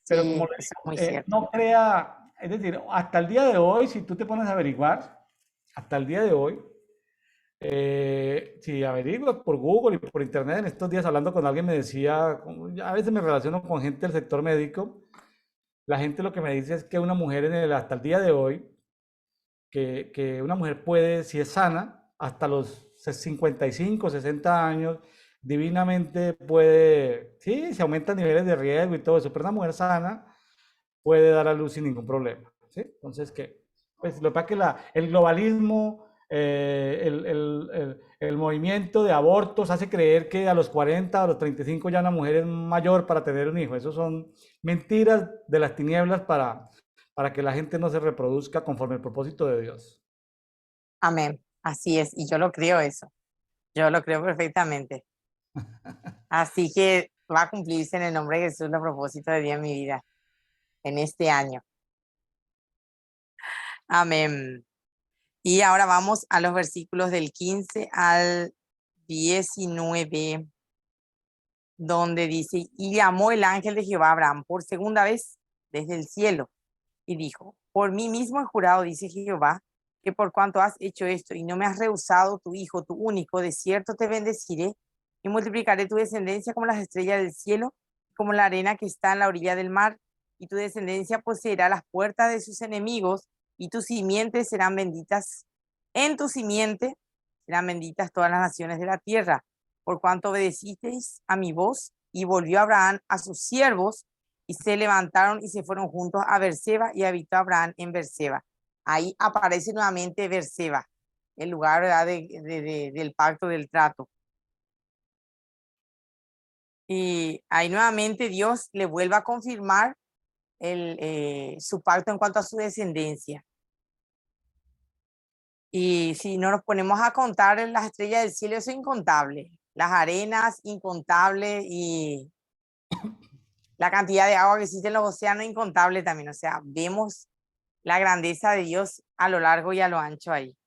pero como Sí, le eso es digo, muy cierto. no crea, es decir, hasta el día de hoy, si tú te pones a averiguar, hasta el día de hoy, si averiguas por Google y por Internet, en estos días hablando con alguien me decía, a veces me relaciono con gente del sector médico, la gente lo que me dice es que una mujer hasta el día de hoy, que una mujer puede, si es sana, hasta los 55, 60 años, divinamente puede, sí, se aumentan niveles de riesgo y todo eso, pero una mujer sana puede dar a luz sin ningún problema, ¿sí? Entonces, que, pues lo que pasa es que el globalismo, el movimiento de abortos hace creer que a los 40, a los 35 ya una mujer es mayor para tener un hijo. Eso son mentiras de las tinieblas para que la gente no se reproduzca conforme el propósito de Dios. Amén. Así es. Y yo lo creo eso. Yo lo creo perfectamente. Así que va a cumplirse en el nombre de Jesús los propósitos de Dios en mi vida en este año. Amén. Y ahora vamos a los versículos del 15 al 19, donde dice, y llamó el ángel de Jehová a Abraham por segunda vez desde el cielo y dijo, por mí mismo he jurado, dice Jehová, que por cuanto has hecho esto y no me has rehusado tu hijo, tu único, de cierto te bendeciré y multiplicaré tu descendencia como las estrellas del cielo, como la arena que está en la orilla del mar, y tu descendencia poseerá las puertas de sus enemigos, y tus simientes serán benditas. En tu simiente serán benditas todas las naciones de la tierra, por cuanto obedecisteis a mi voz. Y volvió Abraham a sus siervos, y se levantaron y se fueron juntos a Berseba, y habitó Abraham en Berseba. Ahí aparece nuevamente Berseba, el lugar, ¿verdad? Del pacto, del trato. Y ahí nuevamente Dios le vuelve a confirmar su pacto en cuanto a su descendencia. Y si no nos ponemos a contar las estrellas del cielo, eso es incontable. Las arenas, incontable, y la cantidad de agua que existe en los océanos, incontable también. O sea, vemos la grandeza de Dios a lo largo y a lo ancho ahí.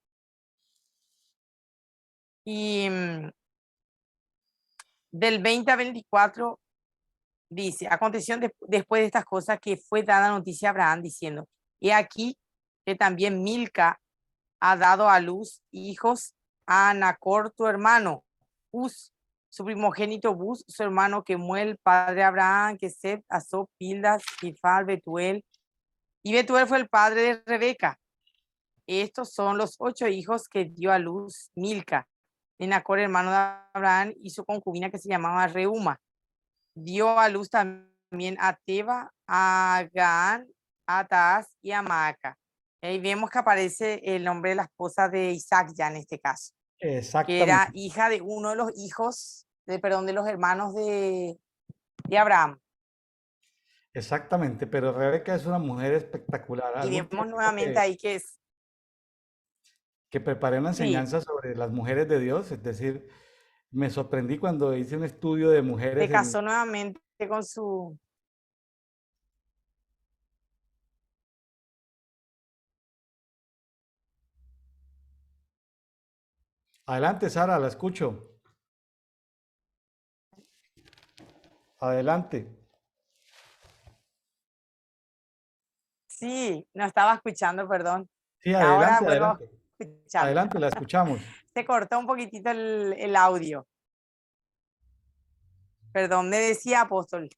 Y del 20 a 24 dice, aconteció después de estas cosas que fue dada noticia a Abraham diciendo, he aquí que también Milca ha dado a luz hijos a Nacor tu hermano, Uz, su primogénito Buz, su hermano Kemuel, padre de Abraham, Kesed, Asob, Pildas, Tifal, Betuel, y Betuel fue el padre de Rebeca. Estos son los 8 hijos que dio a luz Milca, de Nacor, hermano de Abraham, y su concubina que se llamaba Reuma. Dio a luz también a Teba, a Gaan, a Taas y a Maaca. Ahí vemos que aparece el nombre de la esposa de Isaac ya en este caso, que era Exactamente. hija de uno de los hijos, perdón, de los hermanos de Abraham. Exactamente, pero Rebeca es una mujer espectacular. Y Algún día vemos quiero nuevamente ahí que es, que preparé una sí, enseñanza sobre las mujeres de Dios, es decir, me sorprendí cuando hice un estudio de se mujeres en... casó nuevamente con su... Adelante, Sara, la escucho. Adelante. Sí, no estaba escuchando, perdón. Sí, Ahora adelante, vuelvo a adelante. escuchar. Adelante, la escuchamos. Se cortó un poquitito el audio. Perdón, me decía apóstol.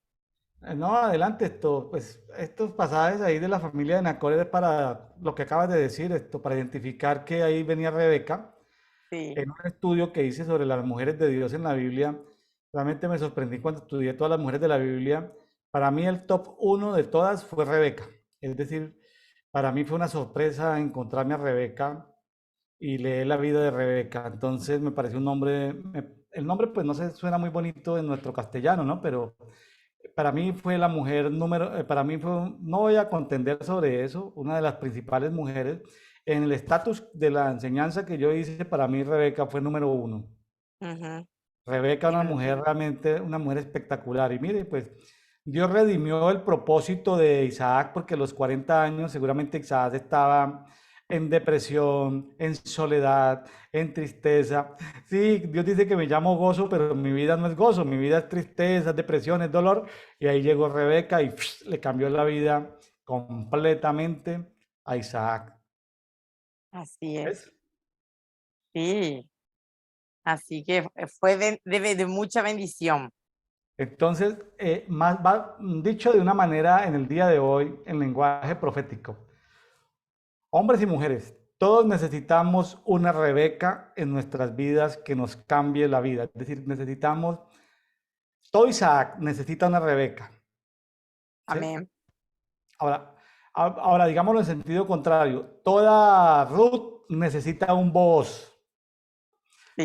No, adelante, esto, pues estos pasajes ahí de la familia de Nacor es para lo que acabas de decir, esto, para identificar que ahí venía Rebeca. Sí, En un estudio que hice sobre las mujeres de Dios en la Biblia, realmente me sorprendí cuando estudié todas las mujeres de la Biblia. Para mí el top uno de todas fue Rebeca. Es decir, para mí fue una sorpresa encontrarme a Rebeca y leer la vida de Rebeca. Entonces me pareció un nombre, el nombre pues no se suena muy bonito en nuestro castellano, ¿no? Pero para mí fue la mujer número, para mí fue, no voy a contender sobre eso, una de las principales mujeres. En el estatus de la enseñanza que yo hice, para mí Rebeca fue número uno. ujú, Rebeca, una en- mujer realmente, una mujer espectacular. Y mire, pues Dios redimió el propósito de Isaac porque a los 40 años seguramente Isaac estaba en depresión, en soledad, en tristeza. Sí, Dios dice que me llamo gozo, pero mi vida no es gozo, mi vida es tristeza, es depresión, es dolor. Y ahí llegó Rebeca y le cambió la vida completamente a Isaac. así es. ¿Ves? Sí, así que fue de mucha bendición. Entonces, más va dicho de una manera en el día de hoy, en lenguaje profético. Hombres y mujeres, todos necesitamos una Rebeca en nuestras vidas que nos cambie la vida. Es decir, necesitamos, todo Isaac necesita una Rebeca. ¿Sí? Amén. Ahora, ahora, digámoslo en sentido contrario, toda Ruth necesita un Boaz.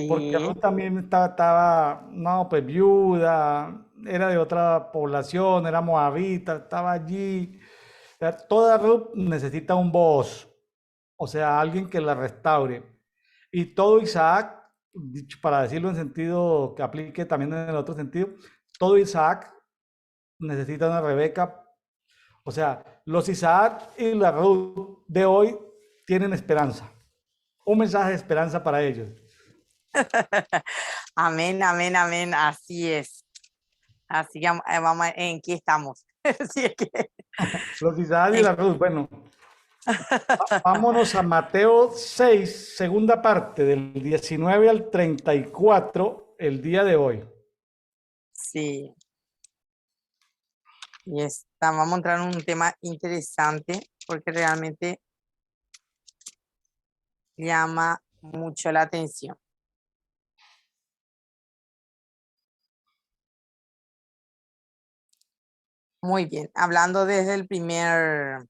Porque Sí, Ruth también estaba, no, pues viuda, era de otra población, era moabita, estaba allí. O sea, toda Ruth necesita un Boaz, o sea, alguien que la restaure. Y todo Isaac, dicho para decirlo en sentido que aplique también en el otro sentido, todo Isaac necesita una Rebeca. O sea, los Isaac y la Ruth de hoy tienen esperanza, un mensaje de esperanza para ellos. amén, amén, amén. Así es. Así que vamos, ¿en qué estamos? Así es que, Los Isaac y en- la Ruth, bueno, vámonos a Mateo 6, segunda parte, del 19 al 34, el día de hoy. sí, vamos a entrar en un tema interesante porque realmente llama mucho la atención. Muy bien, hablando desde el primer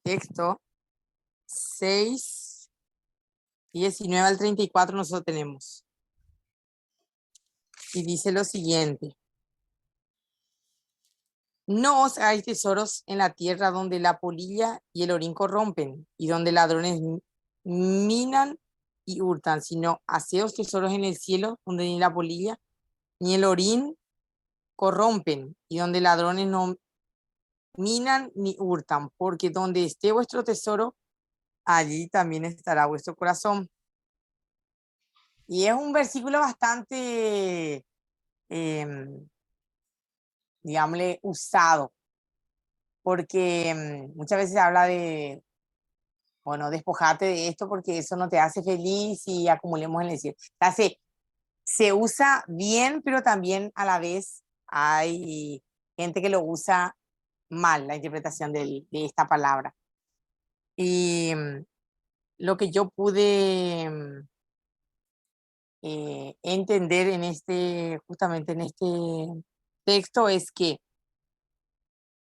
texto, 6, 19 al 34 nosotros tenemos. Y dice lo siguiente: no os hagáis tesoros en la tierra donde la polilla y el orín corrompen, y donde ladrones minan y hurtan, sino haceos tesoros en el cielo, donde ni la polilla ni el orín corrompen, y donde ladrones no minan ni hurtan, porque donde esté vuestro tesoro, allí también estará vuestro corazón. Y es un versículo bastante, digámosle, usado, porque muchas veces se habla de, bueno, despojate de esto porque eso no te hace feliz y acumulemos en el cielo. O sea, se usa bien, pero también a la vez hay gente que lo usa mal, la interpretación de esta palabra. Y lo que yo pude entender en justamente en este texto es que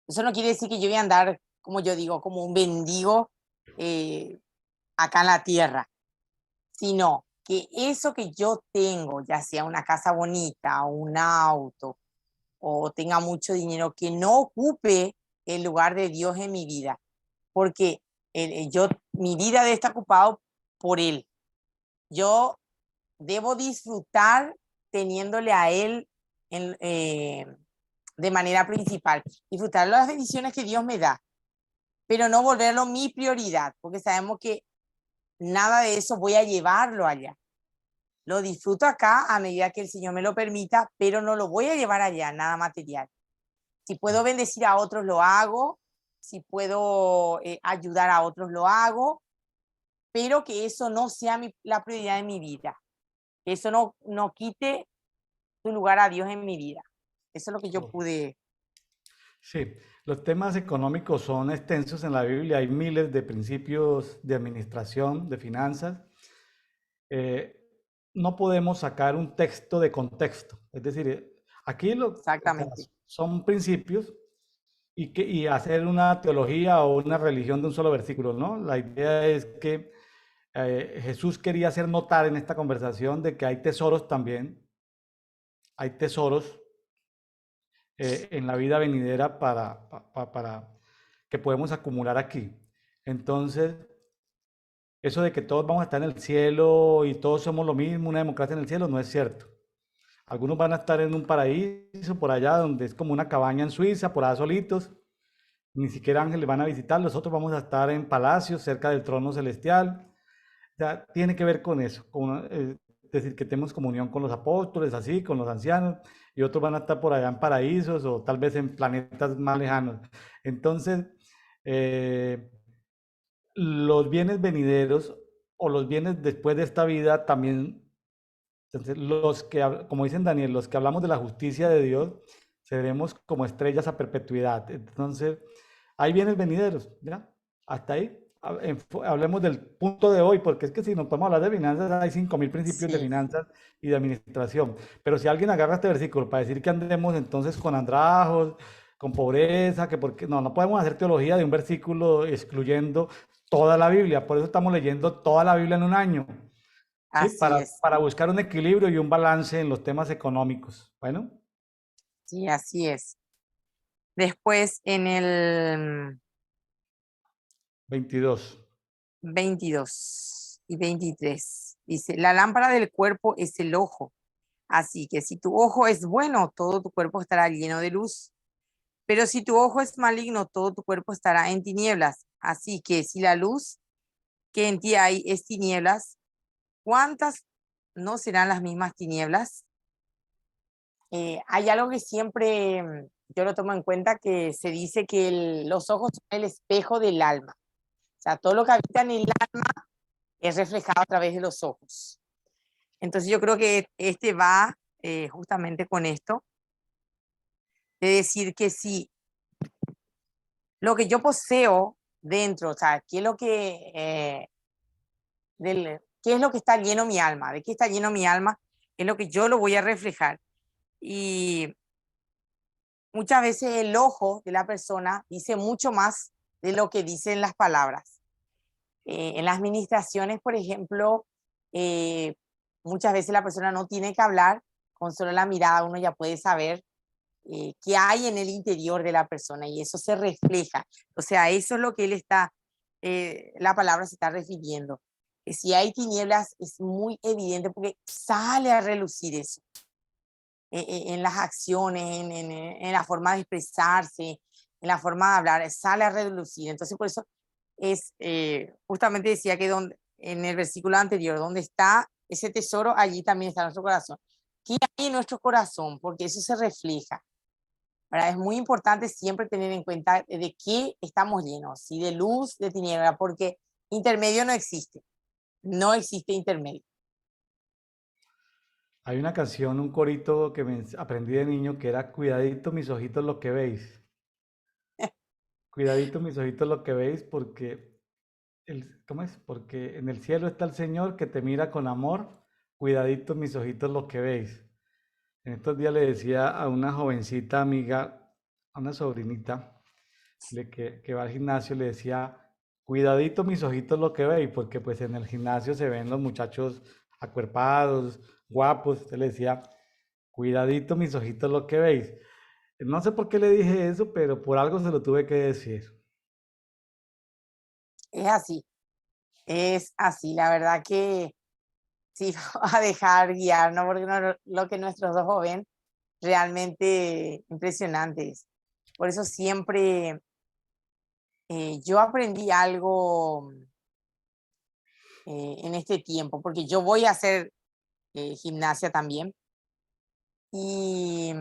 eso no quiere decir que yo voy a andar, como yo digo, como un mendigo eh, acá en la tierra, sino que eso que yo tengo, ya sea una casa bonita, un auto, o tenga mucho dinero, que no ocupe el lugar de Dios en mi vida, porque mi vida debe estar ocupado por Él. Yo debo disfrutar teniéndole a Él de manera principal, disfrutar las bendiciones que Dios me da, pero no volverlo mi prioridad, porque sabemos que nada de eso voy a llevarlo allá. Lo disfruto acá a medida que el Señor me lo permita, pero no lo voy a llevar allá, nada material. Si puedo bendecir a otros, lo hago. Si puedo ayudar a otros, lo hago. Pero que eso no sea la prioridad de mi vida. Que eso no quite su lugar a Dios en mi vida. Eso es lo que yo pude. Sí, los temas económicos son extensos en la Biblia, hay miles de principios de administración, de finanzas. Eh, no podemos sacar un texto de contexto, es decir, aquí o sea, Exactamente. son principios y hacer una teología o una religión de un solo versículo, ¿no? La idea es que Jesús quería hacer notar en esta conversación de que hay tesoros también, hay tesoros en la vida venidera para que podemos acumular aquí. Entonces, eso de que todos vamos a estar en el cielo y todos somos lo mismo, una democracia en el cielo, no es cierto. Algunos van a estar en un paraíso por allá, donde es como una cabaña en Suiza, por allá solitos. Ni siquiera ángeles van a visitar. Nosotros vamos a estar en palacios, cerca del trono celestial. O sea, tiene que ver con eso, es decir, que tenemos comunión con los apóstoles, así, con los ancianos, y otros van a estar por allá en paraísos o tal vez en planetas más lejanos. Entonces, eh, los bienes venideros o los bienes después de esta vida también, entonces, como dicen Daniel, los que hablamos de la justicia de Dios, seremos como estrellas a perpetuidad. Entonces, hay bienes venideros, ¿ya? Hasta ahí. Hablemos del punto de hoy, porque es que si nos podemos hablar de finanzas, hay 5.000 principios de Sí, finanzas y de administración. Pero si alguien agarra este versículo para decir que andemos entonces con andrajos, con pobreza, que porque no podemos hacer teología de un versículo excluyendo toda la Biblia. Por eso estamos leyendo toda la Biblia en un año. ¿Sí? así es. Para buscar un equilibrio y un balance en los temas económicos. Bueno, Sí, así es. Después, en el 22. 22 y 23, dice, la lámpara del cuerpo es el ojo. Así que si tu ojo es bueno, todo tu cuerpo estará lleno de luz. Pero si tu ojo es maligno, todo tu cuerpo estará en tinieblas. Así que si la luz que en ti hay es tinieblas, ¿cuántas no serán las mismas tinieblas? Hay algo que siempre yo lo tomo en cuenta, que se dice que los ojos son el espejo del alma. O sea, todo lo que habita en el alma es reflejado a través de los ojos. Entonces yo creo que este va justamente con esto, de decir que si lo que yo poseo dentro, o sea, qué es lo que está lleno mi alma, de qué está lleno mi alma, es lo que yo lo voy a reflejar. Y muchas veces el ojo de la persona dice mucho más de lo que dicen las palabras. En las ministraciones, por ejemplo, eh, muchas veces la persona no tiene que hablar, con solo la mirada uno ya puede saber qué hay en el interior de la persona, y eso se refleja. O sea, eso es lo que la palabra se está refiriendo. Que si hay tinieblas es muy evidente porque sale a relucir eso en las acciones, en la forma de expresarse, en la forma de hablar, sale a relucir. Entonces, por eso justamente decía que en el versículo anterior, donde está ese tesoro, allí también está nuestro corazón. ¿Qué hay en nuestro corazón? Porque eso se refleja. ¿Verdad? Es muy importante siempre tener en cuenta de qué estamos llenos, si de luz, de tiniebla, porque intermedio no existe. No existe intermedio. Hay una canción, un corito que aprendí de niño que era Cuidadito mis ojitos lo que veis. Cuidadito mis ojitos lo que veis porque, ¿cómo es? Porque en el cielo está el Señor que te mira con amor. Cuidadito mis ojitos lo que veis. En estos días le decía a una jovencita amiga, a una sobrinita, que va al gimnasio, le decía, cuidadito mis ojitos lo que veis, porque pues en el gimnasio se ven los muchachos acuerpados, guapos. Entonces le decía, cuidadito mis ojitos lo que veis. No sé por qué le dije eso, pero por algo se lo tuve que decir. Es así, es así. La verdad que sí, vamos a dejar guiar, ¿no? Porque lo que nuestros ojos ven realmente impresionantes. Por eso siempre yo aprendí algo en este tiempo, porque yo voy a hacer gimnasia también. Y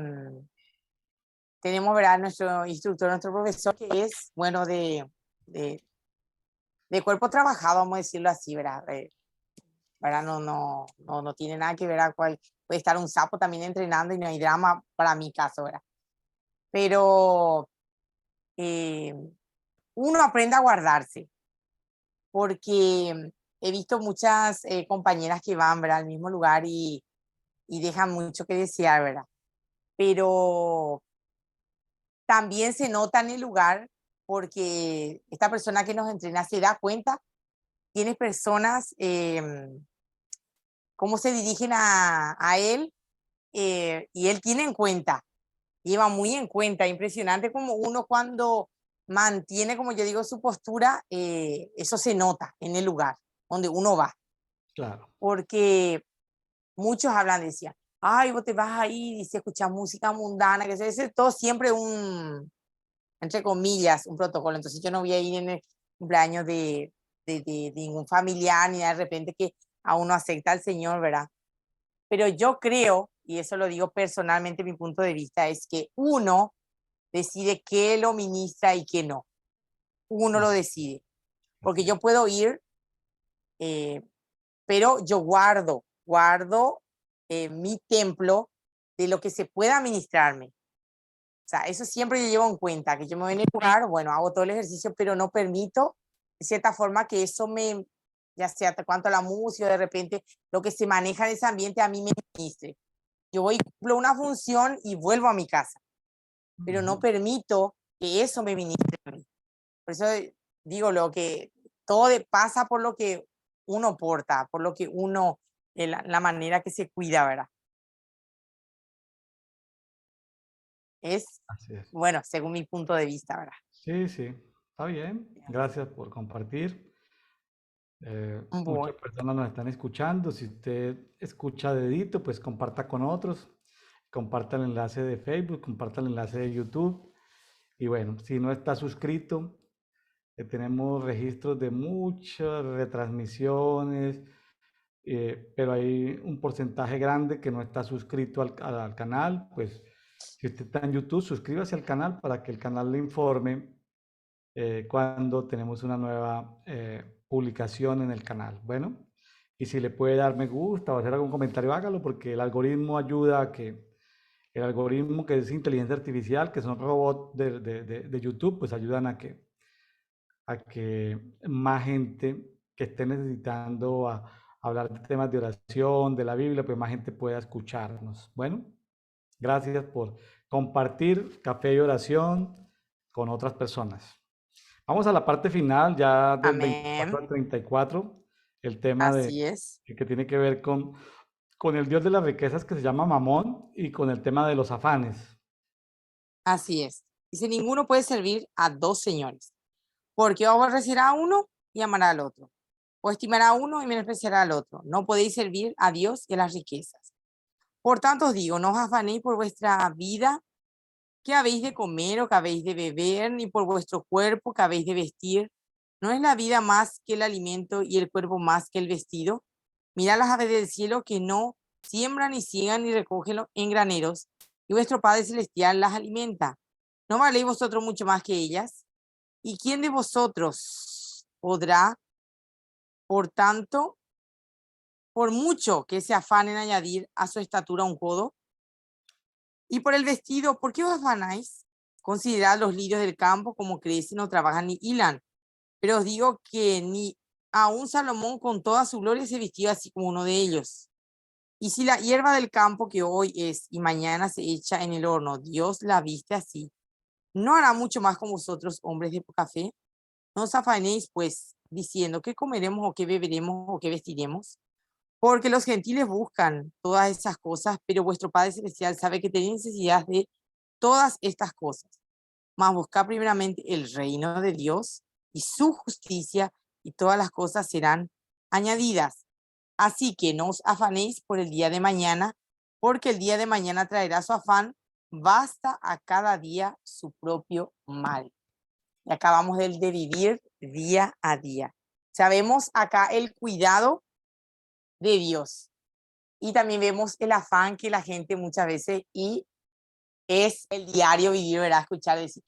tenemos, ¿verdad? Nuestro instructor, nuestro profesor, que es, bueno, de, de cuerpo trabajado, vamos a decirlo así, ¿verdad? ¿Verdad? No tiene nada que ver a cuál. Puede estar un sapo también entrenando y no hay drama para mi caso, ¿verdad? Pero eh, uno aprende a guardarse, porque he visto muchas compañeras que van, ¿verdad? Al mismo lugar y dejan mucho que desear, ¿verdad? Pero también se nota en el lugar porque esta persona que nos entrena se da cuenta, tiene personas, cómo se dirigen a él y él tiene en cuenta, lleva muy en cuenta, impresionante como uno cuando mantiene, como yo digo, su postura, eso se nota en el lugar donde uno va, Claro, porque muchos hablan, decía, ay, vos te vas ahí, dice, escuchar música mundana, que es todo siempre entre comillas, un protocolo. Entonces yo no voy a ir en el cumpleaños de ningún familiar ni de repente que a uno acepta al Señor, ¿verdad? Pero yo creo, y eso lo digo personalmente, mi punto de vista es que uno decide qué lo ministra y qué no. Uno lo decide. Porque así yo es. puedo ir, eh, pero yo guardo mi templo de lo que se pueda ministrarme. O sea, eso siempre yo llevo en cuenta, que yo me voy a lugar, bueno, hago todo el ejercicio, pero no permito, de cierta forma, que eso me, ya sea cuanto a la música, de repente, lo que se maneja en ese ambiente a mí me ministre. Yo voy, cumplo una función y vuelvo a mi casa, pero no Ujú. permito que eso me ministre a mí. Por eso digo lo que todo pasa por lo que uno porta, por lo que uno, la manera que se cuida, ¿verdad? Es, Así es. bueno, según mi punto de vista, ¿verdad? Sí, sí, está bien. Gracias por compartir. Muchas Bueno, personas nos están escuchando. Si usted escucha dedito, pues comparta con otros. Comparta el enlace de Facebook, comparta el enlace de YouTube. Y bueno, si no está suscrito, tenemos registros de muchas retransmisiones, pero hay un porcentaje grande que no está suscrito al canal. Pues si usted está en YouTube, suscríbase al canal para que el canal le informe cuando tenemos una nueva publicación en el canal. Bueno, y si le puede dar me gusta o hacer algún comentario, hágalo porque el algoritmo ayuda a que el algoritmo que es inteligencia artificial, que son robots de YouTube, pues ayudan a que más gente que esté necesitando hablar de temas de oración, de la Biblia, pues más gente pueda escucharnos. Bueno, gracias por compartir café y oración con otras personas. Vamos a la parte final, ya del 24 amén. al 34, el tema Así es. que tiene que ver con el Dios de las riquezas que se llama Mamón y con el tema de los afanes. Así es. Dice, ninguno puede servir a dos señores, porque o aborrecerá a uno y amará al otro, o estimará a uno y menospreciará al otro. No podéis servir a Dios y a las riquezas. Por tanto os digo, no os afanéis por vuestra vida, qué habéis de comer o qué habéis de beber, ni por vuestro cuerpo, qué habéis de vestir. ¿No es la vida más que el alimento y el cuerpo más que el vestido? Mirad las aves del cielo que no siembran ni ciegan ni recogen en graneros, y vuestro Padre Celestial las alimenta. ¿No valéis vosotros mucho más que ellas? ¿Y quién de vosotros podrá, por tanto, por mucho que se afanen añadir a su estatura un codo? Y por el vestido, ¿por qué os afanáis? Considerad los lirios del campo como crecen, no trabajan ni hilan. Pero os digo que ni aun Salomón con toda su gloria se vistió así como uno de ellos. Y si la hierba del campo que hoy es y mañana se echa en el horno, Dios la viste así, ¿no hará mucho más con vosotros, hombres de poca fe? No os afanéis, pues, diciendo qué comeremos o qué beberemos o qué vestiremos, Porque los gentiles buscan todas esas cosas, pero vuestro Padre Celestial sabe que tenéis necesidad de todas estas cosas. Mas buscad primeramente el reino de Dios y su justicia, y todas las cosas serán añadidas. Así que no os afanéis por el día de mañana, porque el día de mañana traerá su afán. Basta a cada día su propio mal. Y acabamos de vivir día a día. Sabemos acá el cuidado de Dios. Y también vemos el afán que la gente muchas veces, y es el diario vivir, ¿verdad? Escuchar decir,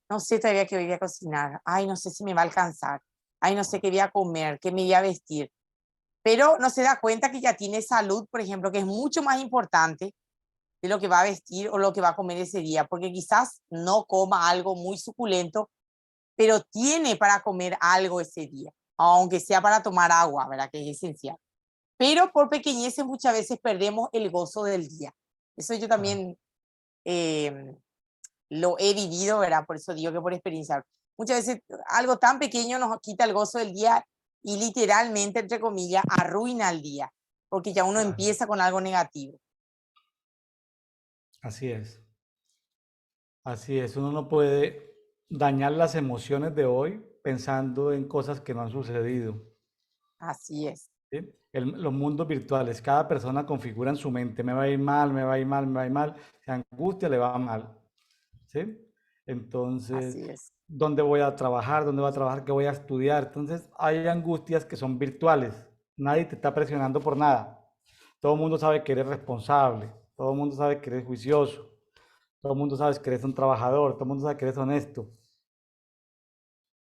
no sé todavía qué voy a cocinar, ay, no sé si me va a alcanzar, ay, no sé qué voy a comer, qué me voy a vestir. Pero no se da cuenta que ya tiene salud, por ejemplo, que es mucho más importante de lo que va a vestir o lo que va a comer ese día, porque quizás no coma algo muy suculento, pero tiene para comer algo ese día, aunque sea para tomar agua, ¿verdad? Que es esencial. Pero por pequeñeces muchas veces perdemos el gozo del día. Eso yo Ah, también lo he vivido, ¿verdad? Por eso digo que por experiencia. Muchas veces algo tan pequeño nos quita el gozo del día y literalmente, entre comillas, arruina el día, porque ya uno claro, empieza con algo negativo. así es. Así es, uno no puede dañar las emociones de hoy pensando en cosas que no han sucedido. Así es, ¿Sí? Los mundos virtuales, cada persona configura en su mente, me va a ir mal, me va a ir mal, me va a ir mal, se angustia, le va mal. ¿Sí? Entonces, así es, ¿dónde voy a trabajar? ¿Dónde voy a trabajar? ¿Qué voy a estudiar? Entonces, hay angustias que son virtuales. Nadie te está presionando por nada. Todo el mundo sabe que eres responsable, todo el mundo sabe que eres juicioso, todo el mundo sabe que eres un trabajador, todo el mundo sabe que eres honesto.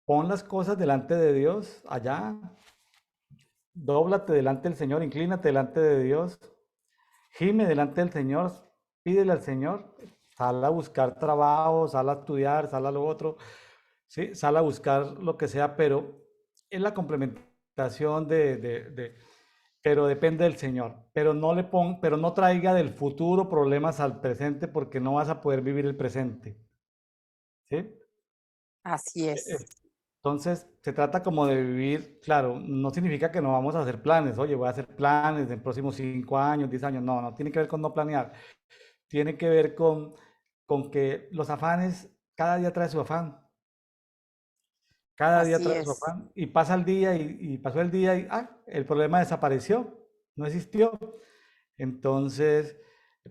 Pon las cosas delante de Dios allá, dóblate delante del Señor, inclínate delante de Dios, gime delante del Señor, pídele al Señor, sal a buscar trabajo, sal a estudiar, sal a lo otro, ¿sí? Sal a buscar lo que sea, pero es la complementación pero depende del Señor. Pero no traiga del futuro problemas al presente porque no vas a poder vivir el presente, ¿sí? así es, Entonces, se trata como de vivir, claro, no significa que no vamos a hacer planes, oye, voy a hacer planes en próximos 5 años, 10 años, no, no tiene que ver con no planear, tiene que ver con que los afanes, cada día trae su afán, cada día así trae su es, afán, y pasa el día y pasó el día y, el problema desapareció, no existió. Entonces,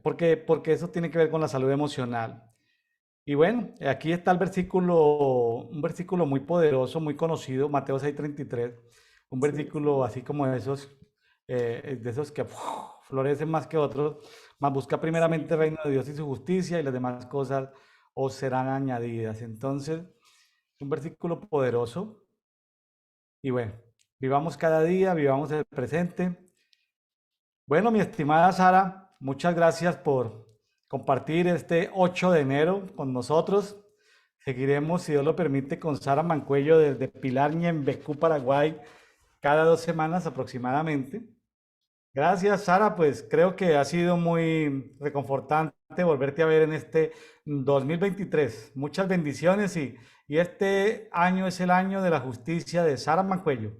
porque eso tiene que ver con la salud emocional. Y bueno, aquí está el versículo, un versículo muy poderoso, muy conocido, Mateo 6:33, un sí, versículo así como de esos que florecen más que otros, más busca primeramente sí. el reino de Dios y su justicia y las demás cosas os serán añadidas. Entonces, un versículo poderoso y bueno, vivamos cada día, vivamos el presente. Bueno, mi estimada Sara, muchas gracias por compartir este 8 de enero con nosotros. Seguiremos, si Dios lo permite, con Sara Mancuello desde Pilar, Ñembecú, Paraguay, cada 2 semanas aproximadamente. Gracias, Sara. Pues creo que ha sido muy reconfortante volverte a ver en este 2023. Muchas bendiciones y este año es el año de la justicia de Sara Mancuello.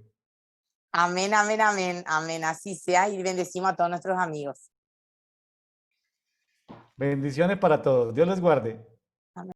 Amén, amén, amén, amén, así sea, y bendecimos a todos nuestros amigos. Bendiciones para todos. Dios les guarde.